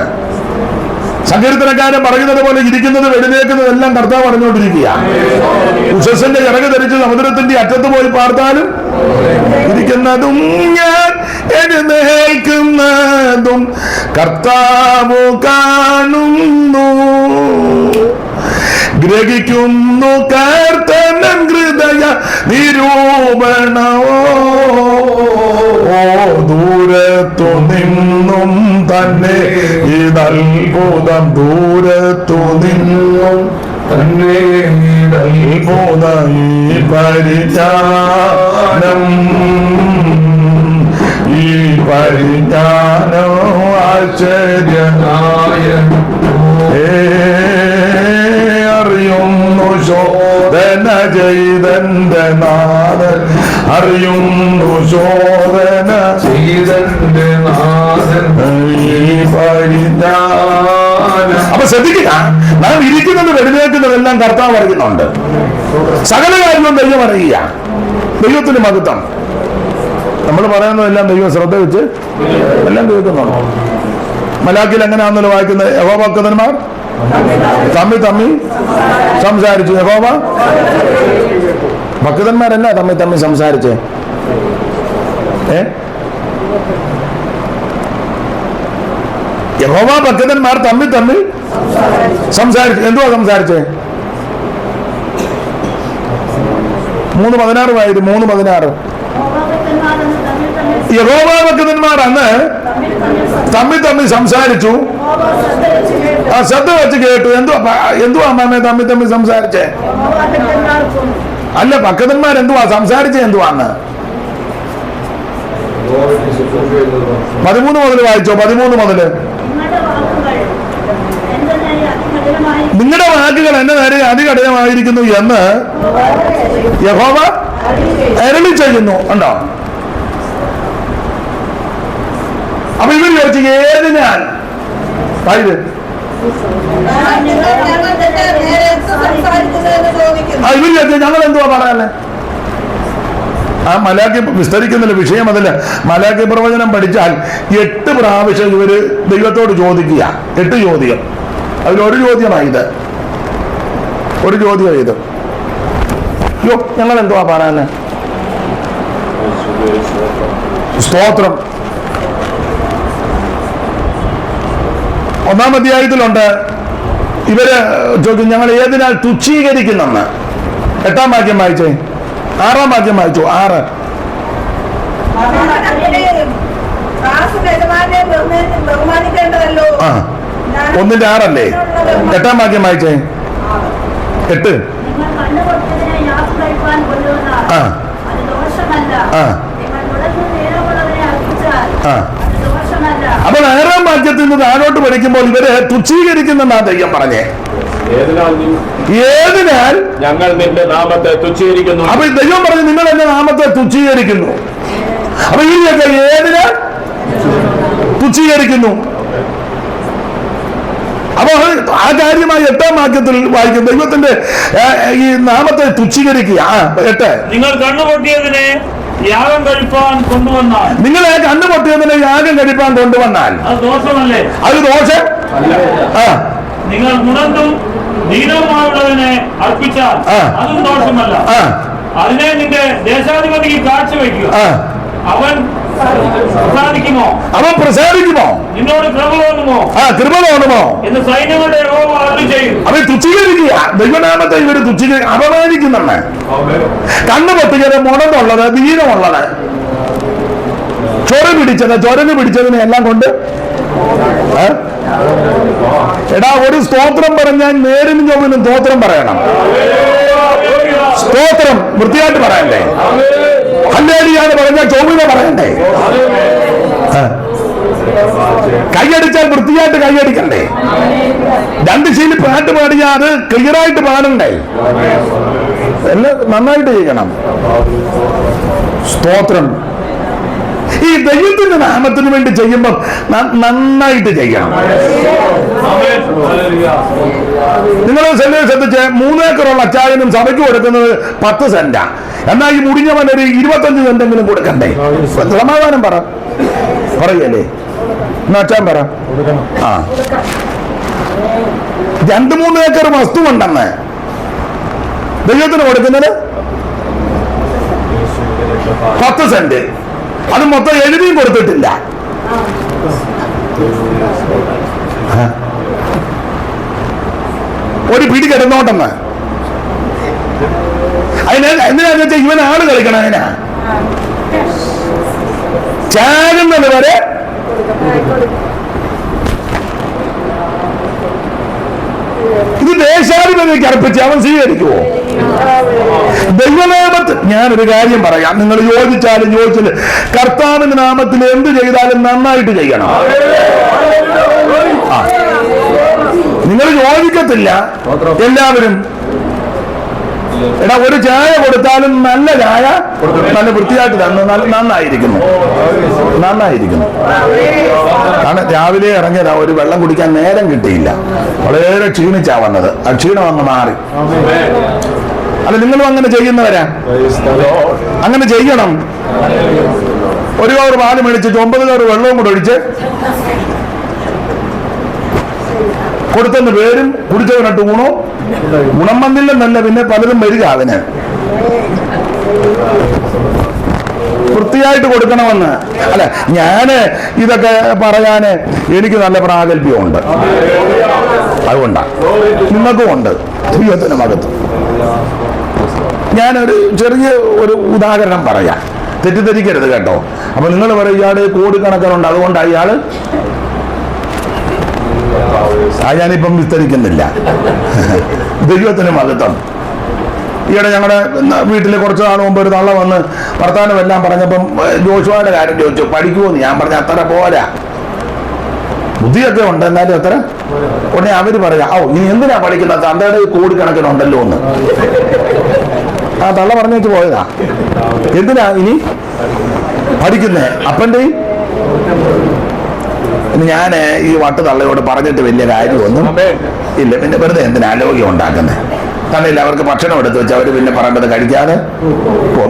സങ്കീർത്തനക്കാരൻ പറയുന്നത് പോലെ ഇരിക്കുന്നത് വെടിനേക്കുന്നത് എല്ലാം കർത്താവ് പറഞ്ഞുകൊണ്ടിരിക്കുക. ഉഷസ്സിന്റെ ചിറക് ധരിച്ച് സമുദ്രത്തിന്റെ അറ്റത്ത് പോയി പാർത്താലും ഇരിക്കുന്നതും ഞാൻ എഴുന്നേൽക്കുന്നതും കർത്താവ് കാണുന്നു, ഗ്രഹിക്കുന്നു കർത്തനം ഹൃദയ നിരൂപണമോ. ദൂരത്തു നിന്നും തന്നെ ഇതൽഭുതം, ദൂരത്തു നിന്നും തന്നെ ഇതൽഭുതം, ഈ പരിജ്ഞാനം, ഈ പരിജ്ഞാനം ആശ്ചര്യമായ അറിയുന്നു ശോധന ചെയ്തന്റെ നാഥൻ, അറിയുന്നു ശോധന ചെയ്തന്റെ നാഥൻ, ഈ പരിജ്ഞാനം. അപ്പൊ ശ്രദ്ധിക്കുക, നാം ഇരിക്കുന്നത് വെടിനേക്കുന്നതെല്ലാം കർത്താവ് അറിയുന്നുണ്ട്. സകല കാര്യങ്ങളും ദൈവം അറിയുക. ദൈവത്തിന് മഹത്വം. നമ്മൾ പറയുന്നതെല്ലാം ദൈവം ശ്രദ്ധ വെച്ച് എല്ലാം കേൾക്കുന്നുണ്ട്. മലാക്കിൽ എങ്ങനെയാണെന്നല്ലോ വായിക്കുന്നത്, യഹോവ ഭക്തന്മാർ തമ്മിൽ തമ്മിൽ സംസാരിച്ചു. യഹോവ ഭക്തന്മാരല്ല തമ്മിൽ തമ്മിൽ സംസാരിച്ചേ. യഹോവ ഭക്തന്മാർ തമ്മിൽ തമ്മിൽ സംസാരിച്ചു. എന്തുവാ സംസാരിച്ചേ? 3:16 വായിച്ചു. 3:16 യഹോവ ഭക്തന്മാർ അന്ന് തമ്മിൽ തമ്മിൽ സംസാരിച്ചു. ആ ശ്രദ്ധ വെച്ച് കേട്ടു. എന്തുവാ അമ്മേ തമ്മിൽ തമ്മിൽ സംസാരിച്ചേ? അല്ല, ഭക്തന്മാർ എന്തുവാ സംസാരിച്ചേ? എന്തുവാന്ന് 13 മുതൽ വായിച്ചോ. 13 മുതല് നിങ്ങളുടെ വാക്കുകൾ എന്റെ നേരെ അതികഠിനമായിരിക്കുന്നു എന്ന് യഹോവ അരുളി ചെയ്യുന്നു. ഉണ്ടോ? അപ്പൊ ഇവർ ചോദിച്ചു ഏതിനാൽ ഇവർ ചോദിച്ചു ഞങ്ങൾ എന്തുവാ പറയാല്ലേ? ആ മലാക്കി വിസ്തരിക്കുന്നില്ല, വിഷയം അതല്ല. മലാക്കി പ്രവചനം പഠിച്ചാൽ 8 പ്രാവശ്യം ഇവര് ദൈവത്തോട് ചോദിക്കുക. 8 ചോദ്യം. അതിലൊരു ചോദ്യമായി ഇത്. ഒരു ചോദ്യം ഇത്. യോ ഞങ്ങൾ എന്തുവാ പറയാന്? സ്തോത്രം. 1-ാം അധ്യായത്തിലുണ്ട്. ഇവര് ചോദിക്കും ഞങ്ങൾ ഏതിനാൽ തുച്ഛീകരിക്കുന്നെന്ന്. 8-ാം വാക്യം വായിച്ചേ. 6-ാം വാക്യം വായിച്ചു. 6 1:6 അല്ലേ? 8-ാം വാക്യം വായിച്ചേ. 8 അപ്പൊ 6-ാം വാക്യത്തിൽ നിന്ന് താഴോട്ട് പഠിക്കുമ്പോൾ ഇവരെ തുച്ഛീകരിക്കുന്നെന്നാ ദൈവം പറഞ്ഞേ. ഏതിനാൽ ഞങ്ങൾ നിന്റെ നാമത്തെ തുച്ഛീകരിക്കുന്നു. അപ്പൊ ദൈവം പറഞ്ഞു നിങ്ങൾ എന്റെ നാമത്തെ തുച്ഛീകരിക്കുന്നു. അപ്പൊ ഇതിനൊക്കെ ഏതിനാൽ തുച്ഛീകരിക്കുന്നു. അപ്പൊ ആ കാര്യമായി 8-ാം വാക്യത്തിൽ വായിക്കും. ദൈവത്തിന്റെ ഈ നാമത്തെ തുച്ഛീകരിക്കുക. 8 നിങ്ങൾ കണ്ണുപൊട്ടിയതിനെ യാഗം കഴിപ്പാൻ കൊണ്ടുവന്നാൽ നിങ്ങളെ കണ്ണുപൊട്ടിയതിനെ യാഗം കഴിപ്പാൻ കൊണ്ടുവന്നാൽ അത് ദോഷമല്ലേ? അത് ദോഷം. നിങ്ങൾ ഗുണന്തും ദീനവുമായുള്ളതിനെ അർപ്പിച്ചാൽ അതും ദോഷമല്ല. അതിനെ നിന്റെ ദേശാധിപതിക്ക് കാഴ്ചവെക്കുക. അവൻ പ്രസാദിക്കുമോ? നിന്നോട് കൃപ തോന്നുമോ എന്ന് സൈന്യങ്ങളുടെ യഹോവ അരുളിച്ചെയ്യും. അവൻ തുച്ഛീകരിക്കുക. ദൈവനാമത്തെ ഇവര് അപമാനിക്കുന്നുണ്ട്. കണ്ണു പൊട്ടിച്ചത്, മുടന്നുള്ളത്, ദീനമുള്ളത്, ചൊരന് പിടിച്ചതിനെ എല്ലാം കൊണ്ട് എടാ ഒരു സ്തോത്രം പറഞ്ഞാൽ നേരിനും ചൊവ്വനും സ്തോത്രം പറയണം. സ്തോത്രം വൃത്തിയായിട്ട് പറയണ്ടേ? ഹല്ലേലൂയാന്ന് പറഞ്ഞാൽ ചൊവ്വനെ പറയണ്ടേ? കൈയടിച്ചാൽ വൃത്തിയായിട്ട് കൈയടിക്കണ്ടേ? 2 ശീലി പാട്ട് പാടിയാൽ അത് ക്ലിയറായിട്ട് പാടണ്ടേ? എല്ലാം നന്നായിട്ട് ചെയ്യണം. സ്തോത്രം. ഈ ദൈവത്തിന്റെ നാമത്തിന് വേണ്ടി ചെയ്യുമ്പോൾ നന്നായിട്ട് ചെയ്യണം. നിങ്ങൾ ശ്രദ്ധിച്ച് 3 ഏക്കറുള്ള അച്ചായനും സഭയ്ക്ക് കൊടുക്കുന്നത് 10 സെന്റാ. എന്നാൽ ഈ മുടിഞ്ഞവൻ ഒരു 25 സെന്റെങ്കിലും കൊടുക്കണ്ടേ? സമാധാനം പറയല്ലേ? അച്ഛൻ പറ. 2-3 ഏക്കർ വസ്തു ഉണ്ടെന്ന് ദൈവത്തിന് കൊടുക്കുന്നത് 10 സെന്റ്. അത് മൊത്തം എഴുതിയും കൊടുത്തിട്ടില്ല. ഒരു പിടി കിടന്നോട്ടെന്ന്. എന്തിനാന്ന് വെച്ചാൽ ഇവൻ ആള് കളിക്കണം. അതിനാ ചാകുന്നത് വരെ ഇത് ദേശാധിപതിക്ക് അർപ്പിച്ച് അവൻ സ്വീകരിക്കുവോ? ദൈവനാമത്തിൽ ഞാനൊരു കാര്യം പറയാം. നിങ്ങൾ യോജിച്ചാലും ചോദിച്ചാലും കർത്താവിന്റെ നാമത്തിൽ എന്ത് ചെയ്താലും നന്നായിട്ട് ചെയ്യണം. നിങ്ങൾ യോജിക്കത്തില്ല എല്ലാവരും. എടാ ഒരു ചായ കൊടുത്താലും നല്ല ചായ നല്ല വൃത്തിയായിട്ട് നന്നായിരിക്കുന്നു. കാരണം രാവിലെ ഇറങ്ങിയതാ, ഒരു വെള്ളം കുടിക്കാൻ നേരം കിട്ടിയില്ല. വളരെ ക്ഷീണിച്ചാ വന്നത്. ആ ക്ഷീണം അങ്ങ് മാറി. അല്ല നിങ്ങളും അങ്ങനെ ചെയ്യുന്നവരാ? അങ്ങനെ ചെയ്യണം. 1 കവർ പാല് മേടിച്ച് 9 കവർ വെള്ളവും കൂടെ ഒഴിച്ച് കൊടുത്തെന്ന് പേരും കുടിച്ചവനിട്ട് ഗുണം വന്നില്ലെന്നല്ല, പിന്നെ പലതും വരിക അവന്. വൃത്തിയായിട്ട് കൊടുക്കണമെന്ന് അല്ല, ഞാന് ഇതൊക്കെ പറയാന് എനിക്ക് നല്ല പ്രാഗൽഭ്യമുണ്ട്. അതുകൊണ്ടാണ് നിങ്ങൾക്കും ഉണ്ട്. ദൈവത്തിന് മകത്ത് ഞാനൊരു ചെറിയ ഒരു ഉദാഹരണം പറയാം, തെറ്റിദ്ധരിക്കരുത് കേട്ടോ. അപ്പൊ നിങ്ങൾ പറയും ഇയാള് കോടിക്കണക്കിനുണ്ട് അതുകൊണ്ടാണ് ഇയാള്. ഞാനിപ്പം വിസ്തരിക്കുന്നില്ല. ദൈവത്തിന് മകത്വം. ഈയിടെ ഞങ്ങളുടെ വീട്ടിൽ കുറച്ച് നാൾ മുമ്പ് ഒരു തള്ള വന്ന് വർത്താനം എല്ലാം പറഞ്ഞപ്പം ജോഷുവയുടെ കാര്യം ചോദിച്ചു, പഠിക്കുമെന്ന്. ഞാൻ പറഞ്ഞ അത്ര പോരാ, ബുദ്ധിയൊക്കെ ഉണ്ട്, എന്നാലും അത്ര. ഉടനെ അവര് പറയാം, ഇനി എന്തിനാ പഠിക്കുന്നത്, തന്തയുടെ കോടിക്കണക്കിനുണ്ടല്ലോ എന്ന്. ആ തള്ള പറഞ്ഞു വെച്ച് പോയതാ. എന്തിനാ ഇനി പഠിക്കുന്നേ അപ്പൻ്റെ? ഞാൻ ഈ വട്ട് തള്ളയോട് പറഞ്ഞിട്ട് വലിയ കാര്യമൊന്നും ഇല്ല. പിന്നെ വെറുതെ എന്തിനാ ആരോഗ്യം ഉണ്ടാക്കുന്നത്? തന്നെയില്ല, അവർക്ക് ഭക്ഷണം എടുത്ത് വെച്ച് അവർ പിന്നെ പറയേണ്ടത് കഴിക്കാതെ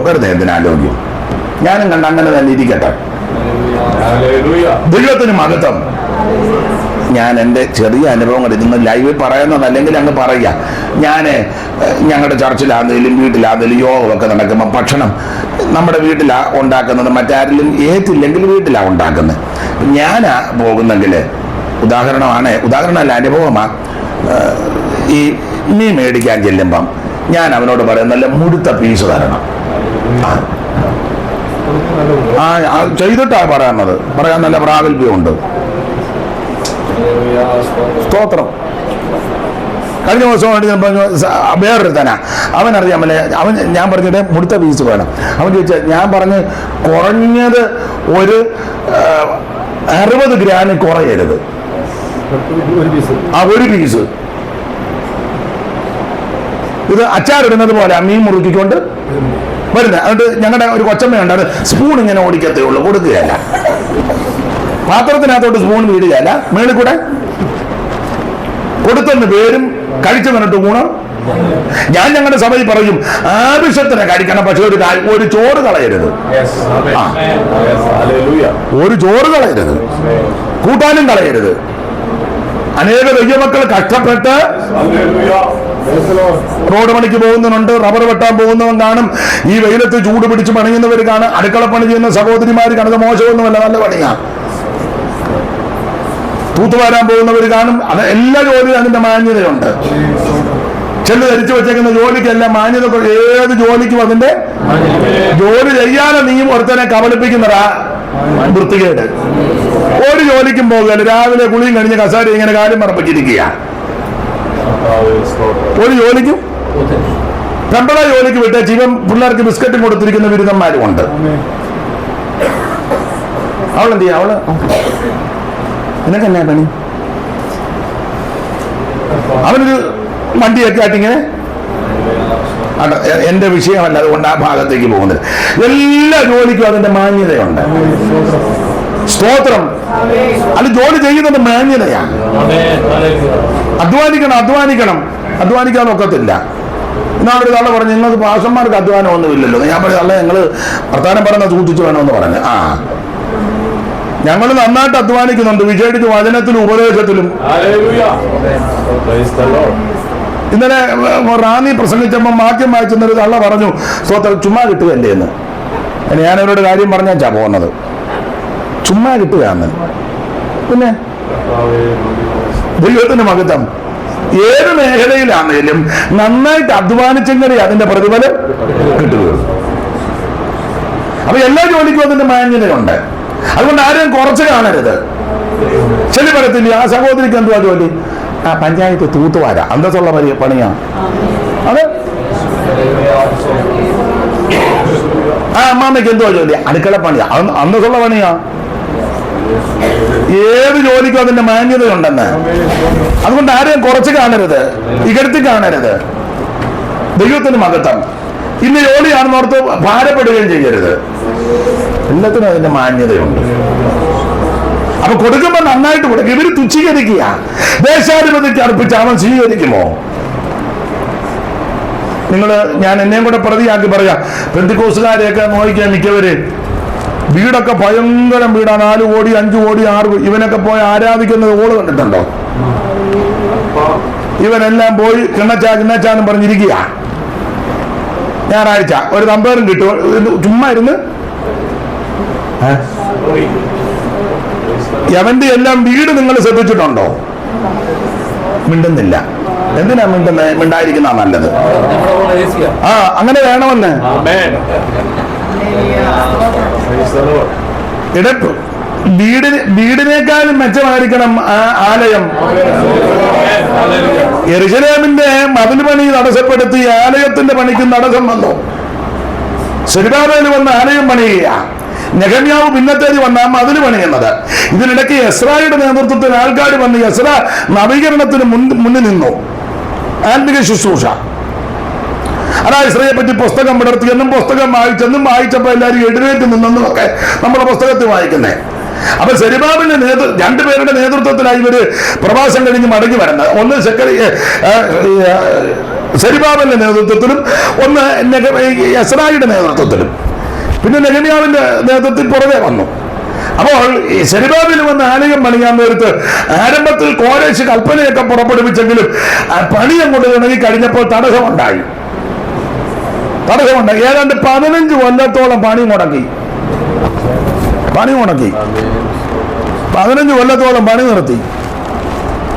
വെറുതെ എന്തിനാരോഗ്യം. ഞാനും കണ്ട അങ്ങനെ തന്നെ ഇരിക്കട്ടെ. ദൈവത്തിന് മഹത്വം. ഞാൻ എൻ്റെ ചെറിയ അനുഭവങ്ങൾ ഇന്ന് ലൈവിൽ പറയുന്നത്, അല്ലെങ്കിൽ അങ്ങ് പറയുക. ഞാൻ ഞങ്ങളുടെ ചർച്ചിലാണെങ്കിലും വീട്ടിലാണെങ്കിലും യോഗമൊക്കെ നടക്കുമ്പോൾ ഭക്ഷണം നമ്മുടെ വീട്ടിലാണ് ഉണ്ടാക്കുന്നത്, മറ്റാരിലും ഏറ്റില്ലെങ്കിൽ വീട്ടിലാണ് ഉണ്ടാക്കുന്നത്. ഞാനാ പോകുന്നെങ്കിൽ ഉദാഹരണമല്ല, അനുഭവമാണ്. ഈ മീൻ മേടിക്കാൻ ചെല്ലുമ്പം ഞാൻ അവനോട് പറയും നല്ല മുടുത്ത പീസ് തരണം. ചെയ്തിട്ടാ പറയാൻ നല്ല പ്രാഗൽഭ്യമുണ്ട്. സ്തോത്രം. കഴിഞ്ഞ ദിവസം വേറൊരു തന്നെ അവനറിയാമല്ലേ, ഞാൻ പറഞ്ഞിട്ട് മുടുത്ത പീസ് വേണം. അവൻ ചോദിച്ചാൽ ഞാൻ പറഞ്ഞ് കുറഞ്ഞത് ഒരു 60 ഗ്രാമിൽ കുറയരുത് ഒരു പീസ്. ഇത് അച്ചാറിടുന്നത് പോലെ മീൻ മുറുക്കിക്കൊണ്ട് വരുന്നത്. അതുകൊണ്ട് ഞങ്ങളുടെ ഒരു കൊച്ചമ്മയുണ്ട്, അത് സ്പൂൺ ഇങ്ങനെ ഓടിക്കത്തേ ഉള്ളൂ, കൊടുക്കുകയല്ല. പാത്രത്തിനകത്തോട്ട് സ്പൂൺ വീടുകയല്ല, മേളിൽ കൂടെ കൊടുത്തെന്ന് പേരും കഴിച്ചു വന്നിട്ട് ഗുണം. ഞാൻ ഞങ്ങളുടെ സഭയിൽ പറയും, ആവശ്യത്തിന് കഴിക്കണം, പക്ഷെ ഒരു ചോറ് കളയരുത്. ഒരു ചോറ് കളയരുത്, കൂട്ടാനും കളയരുത്. അനേക ദൈവമക്കൾ കഷ്ടപ്പെട്ട് റോഡ് പണിക്ക് പോകുന്നവനുണ്ട്, റബ്ബർ വെട്ടാൻ പോകുന്നവൻ കാണും, ഈ വെയിലത്ത് ചൂട് പിടിച്ച് പണിയുന്നവർ കാണും, അടുക്കളപ്പണി ചെയ്യുന്ന സഹോദരിമാർ കാണുന്നത് മോശമൊന്നുമല്ല, നല്ല പണിയാണ്. തൂത്തുവാരാൻ പോകുന്നവർ കാണും. അത് എല്ലാ ജോലിയും അതിന്റെ മാന്യതയുണ്ട്. ചെല്ല് ധരിച്ചു വെച്ചേക്കുന്ന ജോലിക്കെല്ലാം മാന്യത. ഏത് ജോലിക്കും അതിന്റെ ജോലി ചെയ്യാതെ നീ ഒരുത്തനെ കബളിപ്പിക്കുന്നതാ വൃത്തികേട്. ഒരു ജോലിക്കും പോകുകയല്ല, രാവിലെ കുളിയും കഴിഞ്ഞ് കസാര ഇങ്ങനെ കാര്യം മറപ്പിച്ചിരിക്കുക. ഒരു ജോലിക്കും പെമ്പള ജോലിക്ക് വിട്ട ജീവൻ പിള്ളേർക്ക് ബിസ്ക്കറ്റും കൊടുത്തിരിക്കുന്ന ബിരുദന്മാരും ഉണ്ട്. അവളെന്ത് ചെയ്യാ? അവള് നിനക്കെന്നാ പണി? അവനൊരു വണ്ടിയൊക്കെ ആയിട്ടിങ്ങനെ. എന്റെ വിഷയമല്ല, അതുകൊണ്ട് ആ ഭാഗത്തേക്ക് പോകുന്നത്. എല്ലാ ജോലിക്കും അതിന്റെ മാന്യതയുണ്ട്. സ്തോത്രം. അത് ജോലി ചെയ്യുന്നത് മാന്യതയാണ്. അധ്വാനിക്കാൻ ഒക്കത്തില്ല. എന്നാളൊരു തള്ള പറഞ്ഞു, നിങ്ങൾക്ക് പാഷന്മാർക്ക് അധ്വാനം ഒന്നുമില്ലല്ലോ. ഞാൻ പറഞ്ഞു, അല്ല ഞങ്ങള് വർത്താനം പറഞ്ഞ സൂക്ഷിച്ചു വേണമെന്ന് പറഞ്ഞു. ഞങ്ങൾ നന്നായിട്ട് അധ്വാനിക്കുന്നുണ്ട്, വിശേഷിച്ച് വചനത്തിലും ഉപദേശത്തിലും. ഇന്നലെ റാന്നി പ്രസംഗിച്ചപ്പോൾ വാക്യം വായിച്ചെന്നൊരു തള്ള പറഞ്ഞു, സ്തോത്രം ചുമ്മാ കിട്ടുകയല്ലേ എന്ന്. ഞാനവരോട് കാര്യം പറഞ്ഞാ പോകുന്നത്. ചുമ്മാ കിട്ടുകയെന്ന്. പിന്നെ ദൈവത്തിന്റെ മഹത്വം. ഏത് മേഖലയിലാണെങ്കിലും നന്നായിട്ട് അധ്വാനിച്ചെങ്കിലേ അതിന്റെ പ്രതിഫലം കിട്ടുകയുള്ളൂ. അപ്പൊ എല്ലാ ജോലിക്കും അതിന്റെ മാന്യതയുണ്ട്. അതുകൊണ്ട് ആരെയും കുറച്ച് കാണരുത്. ചെല്ലി പറയത്തില്ല, ആ സഹോദരിക്ക് എന്തുവാ ജോലി? പഞ്ചായത്ത് തൂത്തുവാര, അന്തസ്സുള്ള പണിയാ അത്. അമ്മാമ്മയ്ക്ക് എന്തുവാ ജോലി? അടുക്കള പണിയാ, അന്തസ്സുള്ള പണിയാ. ഏത് ജോലിക്കും അതിന്റെ മാന്യതയുണ്ടെന്ന്. അതുകൊണ്ട് ആരെയും കുറച്ച് കാണരുത്, ഇകഴ്ത്തി കാണരുത്. ദൈവത്തിന് മഹത്വം. ഇന്ന് ജോലിയാണെന്ന് ഓർത്ത് ഭാരപ്പെടുകയും ചെയ്യരുത്. എല്ലാത്തിനും അതിന്റെ മാന്യതയുണ്ട്. അപ്പൊ കൊടുക്കുമ്പോ നന്നായിട്ട് കൊടുക്കുക. ഇവര് തുച്ഛീകരിക്കുക. ദേശാധിപതിക്ക് അർപ്പിച്ച് അവൻ സ്വീകരിക്കുമോ? ഞാൻ എന്നെയും കൂടെ പ്രതിയാക്കി പറയാം. പെന്തിക്കോസുകാരെയൊക്കെ നോക്കിയാൽ മിക്കവര് വീടൊക്കെ ഭയങ്കരം വീടാ, 4 കോടി 5 കോടി 6 കോടി. ഇവനൊക്കെ പോയി ആരാധിക്കുന്നത് ഓള് കണ്ടിട്ടുണ്ടോ? ഇവനെല്ലാം പോയി കിണ്ണച്ചാന്നും പറഞ്ഞിരിക്കുക. ഞായറാഴ്ച ഒരു തമ്പേറും കിട്ടും. ചുമ്മാ ഇരുന്ന് യവന്റെ എല്ലാം വീട് നിങ്ങൾ ശ്രദ്ധിച്ചിട്ടുണ്ടോ? മിണ്ടുന്നില്ല. എന്തിനാ മിണ്ടായിരിക്കുന്ന നല്ലത്? അങ്ങനെ വേണമെന്ന് വീടിനേക്കാളും മെച്ചമായിരിക്കണം ആലയം. യെരൂശലേമിന്റെ മതിൽ പണി തടസ്സപ്പെടുത്തി ആലയത്തിന്റെ പണിക്ക് തടസ്സം വന്നു. സെരുബാബേൽ വന്ന് ആലയം പണിയുക, നെഹമ്യാവ് പിന്നത്തേത് വന്ന മതിൽ പണിയുന്നത്. ഇതിനിടയ്ക്ക് എസ്രായുടെ നേതൃത്വത്തിൽ ആൾക്കാർ വന്ന് എസ്ര നവീകരണത്തിന് മുന്നിൽ നിന്നു. ആത്മിക ശുശ്രൂഷ. അതാ ഇസ്രയെ പറ്റി പുസ്തകം വിടർത്തിയെന്നും പുസ്തകം വായിച്ചപ്പോൾ എല്ലാവരും എഴുന്നേറ്റ് നിന്നെന്നും ഒക്കെ നമ്മുടെ പുസ്തകത്തിൽ വായിക്കുന്നേ. അപ്പൊ സെരുബാബിന്റെ രണ്ടുപേരുടെ നേതൃത്വത്തിലായി ഇവര് പ്രവാസം കഴിഞ്ഞ് മടങ്ങി വരുന്നത്. ഒന്ന് സെരുബാബിന്റെ നേതൃത്വത്തിലും ഒന്ന് എസ്രായുടെ നേതൃത്വത്തിലും. പിന്നെ നെഹമ്യാവിന്റെ നേതൃത്വത്തിൽ പുറകെ വന്നു. അപ്പോൾ സെരുബാബിൽ വന്ന് ആലയം പണിയാൻ നേരത്ത് ആരംഭത്തിൽ കോരേശ് കൽപ്പനയൊക്കെ പുറപ്പെടുവിച്ചെങ്കിലും പണി അങ്ങോട്ട് തുടങ്ങി കഴിഞ്ഞപ്പോൾ തടസ്സമുണ്ടായി. ഏതാണ്ട് 15 കൊല്ലത്തോളം പണി മുടക്കി. 15 കൊല്ലത്തോളം പണി നിർത്തി.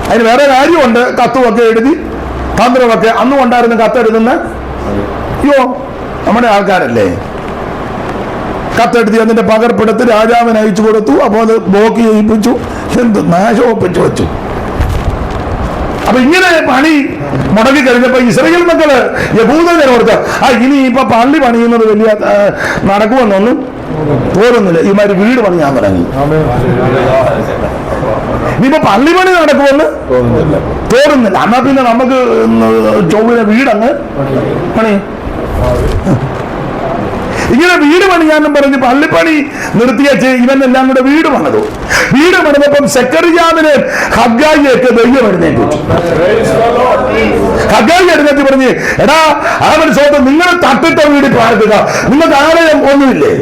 അതിന് വേറെ കാര്യമുണ്ട്. കത്തുമൊക്കെ എഴുതി, തന്ത്രമൊക്കെ അന്നും ഉണ്ടായിരുന്നു. കത്തെഴുതുന്ന നമ്മുടെ ആൾക്കാരല്ലേ. കത്തെഴുതി അതിന്റെ പകർപ്പെടുത്ത് രാജാവിന് അയച്ചു കൊടുത്തു. അപ്പോൾ അത് ബ്ലോക്ക് ചെയ്യിപ്പിച്ചു. എന്ത് നാശമൊപ്പിച്ചു വെച്ചു. അപ്പൊ ഇങ്ങനെ പണി മുടക്കി കഴിഞ്ഞപ്പോ ഇസ്രായേൽ മക്കള് യഹൂദരോട് ഇനി ഇപ്പൊ പള്ളി പണിയുന്നത് വലിയ നടക്കുമെന്നൊന്നും തോന്നുന്നില്ല. ഇമാര് വീട് പണിയാൻ തുടങ്ങി. ഇനിയിപ്പോ പള്ളി പണി നടക്കുമെന്ന് തോന്നുന്നില്ല. എന്നാ പിന്നെ നമുക്ക് ചൊവ്വ വീടങ്ങ് പണി. ഇങ്ങനെ വീട് പണിയാനും പറഞ്ഞ് പള്ളിപ്പണി നിർത്തിയച്ച് ഇവനെല്ലാം കൂടെ വീട് പണിതു. വീട് പണിതപ്പം സെക്കറിയാവിന് ഹഗ്ഗായിയൊക്കെ ദൈവം എഴുന്നേൽപ്പിച്ചു. ഹഗ്ഗായി എഴുന്നേറ്റ് പറഞ്ഞ്, എടാ അവൻ സ്വന്തം നിങ്ങൾ തട്ടിട്ട വീട് പാർക്കുക, നിങ്ങൾക്ക് ആലയം ഒന്നുമില്ലേ?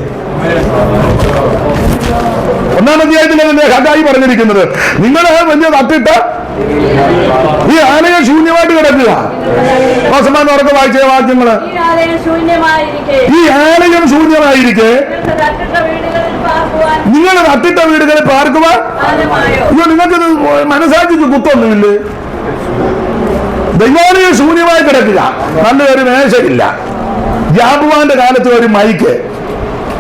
1-ാം അധ്യായത്തിലല്ലേ ഹഗ്ഗായി പറഞ്ഞിരിക്കുന്നത്, നിങ്ങൾ വലിയ തട്ടിട്ട ഈ ആലയം ശൂന്യമായിട്ട് കിടക്കുക. മാസമാനം ഉറക്കെ വായിച്ച വാക്യങ്ങള്, ഈ ആലയം ശൂന്യമായിരിക്കെ നിങ്ങൾ തട്ടിട്ട വീടുകളിൽ പാർക്കുവാൻ നിങ്ങൾക്കിത് മനസാക്ഷിക്ക് കുത്തൊന്നുമില്ലേ? ദൈവാലയം ശൂന്യമായി കിടക്കുക. നല്ലൊരു മേശയില്ല. ജാബുവാന്റെ കാലത്ത് ഒരു മൈക്ക്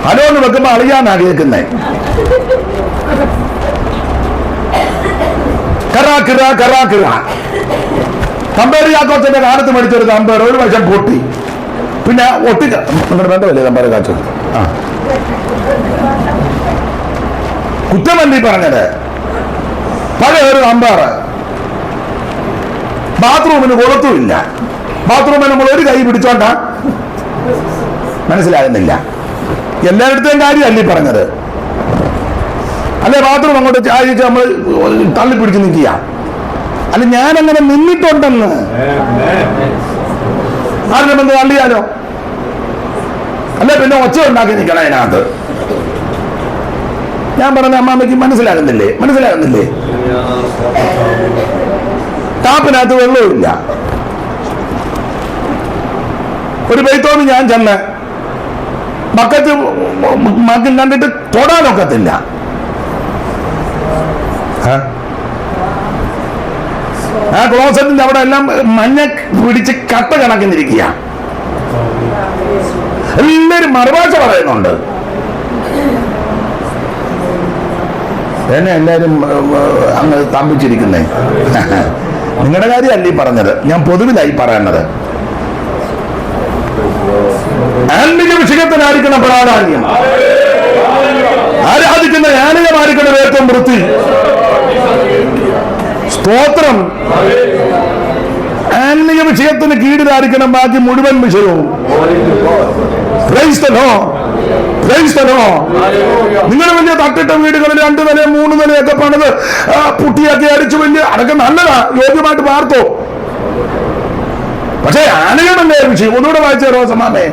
ഹലോന്ന് വെക്കുമ്പോ അറിയാനാ കേൾക്കുന്നേ. തമ്പേർ യാക്കോച്ചന്റെ കാലത്ത് മേടിച്ചൊരു തമ്പേർ ഒരു വശം പൊട്ടി. പിന്നെ നിങ്ങളുടെ ബന്ധമല്ലേ തമ്പേർ കാച്ചു? കുറ്റമല്ലി പറഞ്ഞത്. പഴയ ഒരു തമ്പേർ ബാത്റൂമിന് കൊടുത്തുമില്ല. ബാത്റൂമിൽ നമ്മൾ ഒരു കൈ പിടിച്ചോണ്ടാ മനസ്സിലാകുന്നില്ല. എല്ലായിടത്തെയും കാര്യമല്ലേ പറഞ്ഞത്? അല്ലെ ബാത്റൂം അങ്ങോട്ട് ചായച്ച് നമ്മൾ തള്ളിപ്പിടിച്ച് നിൽക്കുക. അല്ല ഞാനങ്ങനെ നിന്നിട്ടുണ്ടെന്ന് ആരുടെ ബന്ധം തള്ളിയാലോ? അല്ലെ പിന്നെ ഒച്ച ഉണ്ടാക്കി നിൽക്കണം അതിനകത്ത്. ഞാൻ പറഞ്ഞ അമ്മാമ്മയ്ക്ക് മനസ്സിലാകുന്നില്ലേ? ടാപ്പിനകത്ത് വെള്ളവുമില്ല. ഒരു ബൈത്തോമി ഞാൻ ചെന്ന് ബക്കറ്റ് മക്കിൽ കണ്ടിട്ട് തൊടാനൊക്കത്തില്ല. ആ ക്ലോസറ്റിന്റെ അവിടെ എല്ലാം മഞ്ഞ പിടിച്ച് കട്ട കണക്കിന്നിരിക്കുക. എല്ലാരും മറുഭാഷ പറയുന്നുണ്ട്. എന്നെ എല്ലാരും അങ്ങ് തമ്പിച്ചിരിക്കുന്നേ. നിങ്ങളുടെ കാര്യമല്ല ഈ പറഞ്ഞത്, ഞാൻ പൊതുവിലായി പറയുന്നത്. ആത്മിക വിഷയത്തിനായിരിക്കണം പ്രാധാന്യം. ആരാധിക്കുന്ന ആലയമായിരിക്കണം ഏറ്റവും വൃത്തി. സ്തോത്രം. ആത്മിക വിഷയത്തിന് കീഴിലായിരിക്കണം ബാക്കി മുഴുവൻ വിഷയവും. നിങ്ങൾ വലിയ തട്ടിട്ട വീടുകളിൽ 2 നില 3 നിലയൊക്കെ പണിത് പുട്ടിയൊക്കെ അടിച്ചു വലിയ അതൊക്കെ നല്ലതാ, യോഗ്യമായിട്ട് പാർത്തോ. പക്ഷേ ആലയമല്ലേ വിഷയം. ഒന്നുകൂടെ വായിച്ചോ സമാമേ.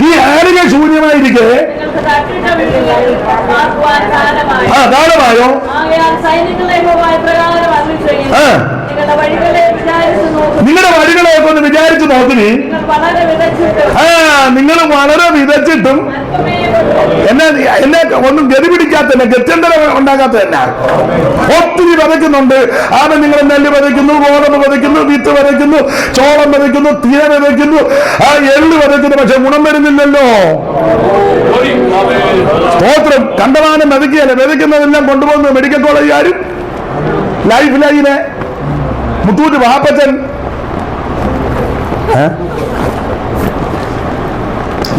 ഈ ആലയം ശൂന്യമായിരിക്കെ നിങ്ങൾക്ക് തട്ടിട്ട വീടുകളിൽ പാർക്കുവാൻ കാലമായി. കാലമായോ? ആകയാൽ സൈന്യങ്ങളുടെ യഹോവ ഇപ്രകാരം അരുളിച്ചെയ്യുന്നു, നിങ്ങളുടെ വഴികളെ വിചാരിച്ചു നോക്കൂ. നിങ്ങളുടെ വഴികളെയൊക്കെ ഒന്ന് വിചാരിച്ചു നോക്കിനി. നിങ്ങൾ വളരെ വിതച്ചിട്ടും നിങ്ങൾ വളരെ വിതച്ചിട്ടും എന്നെ ഒന്നും ഗതി പിടിക്കാത്ത ഗത്യന്തര ഉണ്ടാകാത്ത തന്നെ ഒത്തിരി വിതയ്ക്കുന്നുണ്ട്. ആദ്യം നിങ്ങൾ നെല്ല് വിതയ്ക്കുന്നു, ഗോതമ്പ് വിതയ്ക്കുന്നു, വിത്ത് വിതയ്ക്കുന്നു, ചോളം വിതയ്ക്കുന്നു, തീര വിതയ്ക്കുന്നു, എള്ള് വിതയ്ക്കുന്നു, പക്ഷെ ഗുണം വരുന്നില്ലല്ലോ. സ്തോത്രം. കണ്ടമാനം വിതയ്ക്കുകയല്ല, വിതയ്ക്കുന്നതെല്ലാം കൊണ്ടുപോകുന്നു മെഡിക്കൽ കോളേജുകാരും, ലൈഫ് ലൈന്, മുത്തൂറ്റ് വാപ്പച്ചൻ.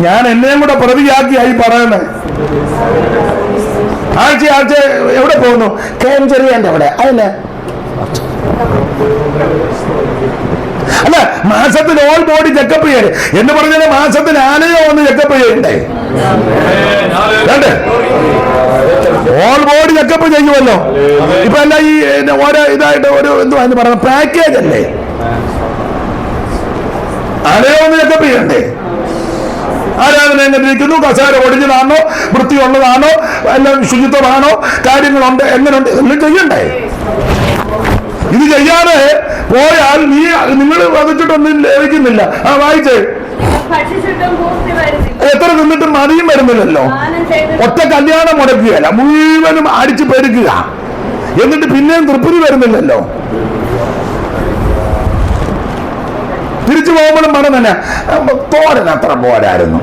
ഞാൻ എന്നെയും കൂടെ പ്രതിയാക്കിയായി പറയുന്നത്. ആഴ്ച എവിടെ പോകുന്നു? കേഞ്ചെറിയാൻ്റെ അവിടെ. അതിന് അല്ല, മാസത്തിൽ ഓൾ ബോഡി ചെക്കപ്പ് ചെയ്യേ എന്ന് പറഞ്ഞാൽ മാസത്തിൽ ആനയോ ഒന്ന് ചെക്കപ്പ് ചെയ്യണ്ടേ? ഓൾ ബോഡി ചെക്കപ്പ് ചെയ്യുമല്ലോ. ഇപ്പൊ അല്ല ഈ ഓരോ ഇതായിട്ട് ഒരു എന്തുവാ പറയുന്നത്, പാക്കേജ് അല്ലേ? ആനയോ ഒന്ന് ചെക്കപ്പ് ചെയ്യണ്ടേ? ആരാധന എങ്ങനെ ഇരിക്കുന്നു, കസേര ഒടിഞ്ഞതാണോ, വൃത്തിയുള്ളതാണോ, എല്ലാം ശുചിത്വമാണോ, കാര്യങ്ങളുണ്ട്, എങ്ങനെയുണ്ട്, എല്ലാം ചെയ്യണ്ടേ? ഇത് ചെയ്യാതെ പോയാൽ നിങ്ങൾ വധിച്ചിട്ടൊന്നും ലഭിക്കുന്നില്ല. വായിച്ചേ. എത്ര തിന്നിട്ടും മതിയും വരുന്നില്ലല്ലോ. ഒറ്റ കല്യാണം മുടക്കുകയല്ല, മുഴുവനും അടിച്ചു പെരുക്കുക, എന്നിട്ട് പിന്നെയും തൃപ്തി വരുന്നില്ലല്ലോ. തിരിച്ചു പോകുമ്പോഴും പണം തന്നെ. തോരൻ അത്ര പോരായിരുന്നു.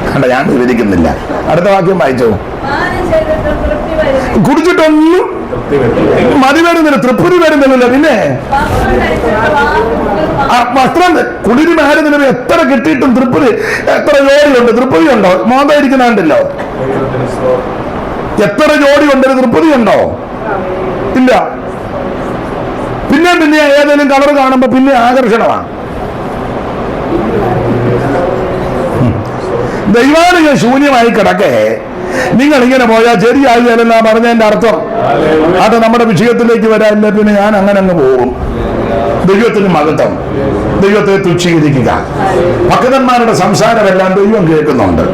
കണ്ട, ഞാൻ വിവരിക്കുന്നില്ല. അടുത്ത വാക്യം വായിച്ചോ. കുടിച്ചിട്ടൊന്നും മതി വരുന്നില്ല, തൃപ്തി വരുന്നില്ല. പിന്നെ വസ്ത്രം കുളിരി മാറുന്നില്ല. എത്ര കിട്ടിയിട്ടും തൃപ്തി, എത്ര ജോലിയുണ്ട്, തൃപ്തി ഉണ്ടോ? മോന്തായിരിക്കുന്നുണ്ടല്ലോ. എത്ര ജോലി ഉണ്ട്, തൃപ്തി ഉണ്ടോ? ഇല്ല. പിന്നെ ഏതെങ്കിലും കളർ കാണുമ്പോ പിന്നെ ആകർഷണമാണ്. ദൈവാനുഗ്രഹം ശൂന്യമായി കിടക്കെ നിങ്ങൾ ഇങ്ങനെ പോയാൽ ശരിയാകുകയല്ലെന്നാ പറഞ്ഞതിന്റെ അർത്ഥം. അത് നമ്മുടെ വിഷയത്തിലേക്ക് വരാനില്ല. പിന്നെ ഞാൻ അങ്ങനെ അങ്ങ് പോകും. ദൈവത്തിന് മഹത്വം. ദൈവത്തെ തുച്ഛീകരിക്കുക. ഭക്തന്മാരുടെ സംസാരമെല്ലാം ദൈവം കേൾക്കുന്നുണ്ട്.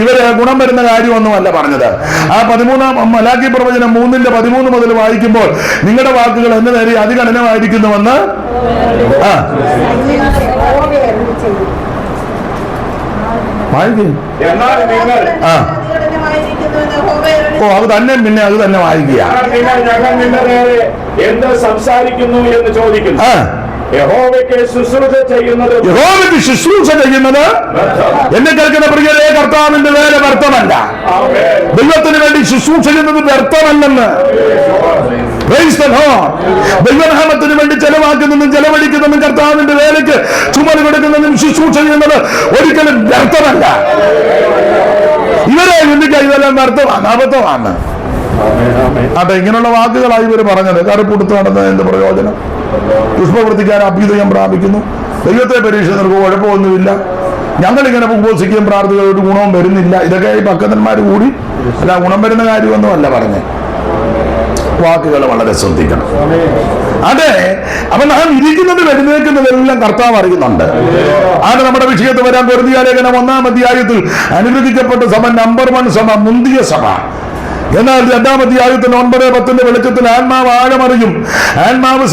ഇവര് ഗുണം വരുന്ന കാര്യമൊന്നുമല്ല പറഞ്ഞത്. ആ 13 മലാക്കി പ്രവചനം 3:13 മുതൽ വായിക്കുമ്പോൾ നിങ്ങളുടെ വാക്കുകൾ എന്റെ നേരെ അതികഠിനമായിരിക്കുന്നുവെന്ന് അത് തന്നെ. പിന്നെ അത് തന്നെ വായിക്കുക. എന്ത് സംസാരിക്കുന്നു എന്ന് ചോദിക്കുന്നു. യഹോവയ്ക്ക് ശുശ്രൂഷ ചെയ്യുന്നത് എന്നെ കേൾക്കുന്ന പ്രിയരേ, കർത്താവിന്റെ വേല വ്യർത്ഥമല്ല. ദൈവത്തിന് വേണ്ടി ശുശ്രൂഷ ചെയ്യുന്നത് വ്യർത്ഥമല്ലെന്ന്. ദൈവനാമത്തിന് വേണ്ടി ചെലവാക്കുന്നതും ചെലവഴിക്കുന്നതും കർത്താവിന്റെ വേലയ്ക്ക് ചുമല് കൊടുക്കുന്നതും ശുശ്രൂഷ ചെയ്യുന്നത് ഒരിക്കലും വ്യർത്ഥമല്ല. ഇവരെ ചിന്തിക്കുക ഇതെല്ലാം വ്യർത്ഥമാണ്, അബദ്ധമാണ്. അതെ, ഇങ്ങനെയുള്ള വാക്കുകളായി ഇവർ പറഞ്ഞത്. കറുപ്പുടുത്ത് നടന്ന എന്ത് പ്രയോജനം? പുഷ്പവൃത്തിക്കാൻ അഭ്യുദയം പ്രാപിക്കുന്നു. ദൈവത്തെ പരീക്ഷ നിൽക്കുക, കുഴപ്പമൊന്നുമില്ല. ഞങ്ങളിങ്ങനെ ഉപവസിക്കുകയും പ്രാർത്ഥിക്കുക, ഒരു ഗുണവും വരുന്നില്ല. ഇതൊക്കെ ഈ ഭക്തന്മാർ കൂടി അല്ല, ഗുണം വരുന്ന കാര്യമൊന്നും അല്ല പറഞ്ഞേ. വാക്കുകൾ വളരെ ശ്രദ്ധിക്കണം. അതെ, അപ്പൊ നാം ഇരിക്കുന്നത് എഴുന്നേൽക്കുന്നതെല്ലാം കർത്താവ് അറിയുന്നുണ്ട്. ആണ് നമ്മുടെ വിഷയത്തിൽ വരാൻ. കൊരിന്ത്യർ ലേഖനം 1-ാം അധ്യായത്തിൽ അനുഗ്രഹിക്കപ്പെട്ട സഭ നമ്പർ 1 സഭ, മുന്തിയ സഭ. എന്നാൽ 2-ാം അധ്യായത്തിൽ 9-10 വെളിച്ചത്തിൽ ആത്മാവ് ആഴമറിയും, ആത്മാവ്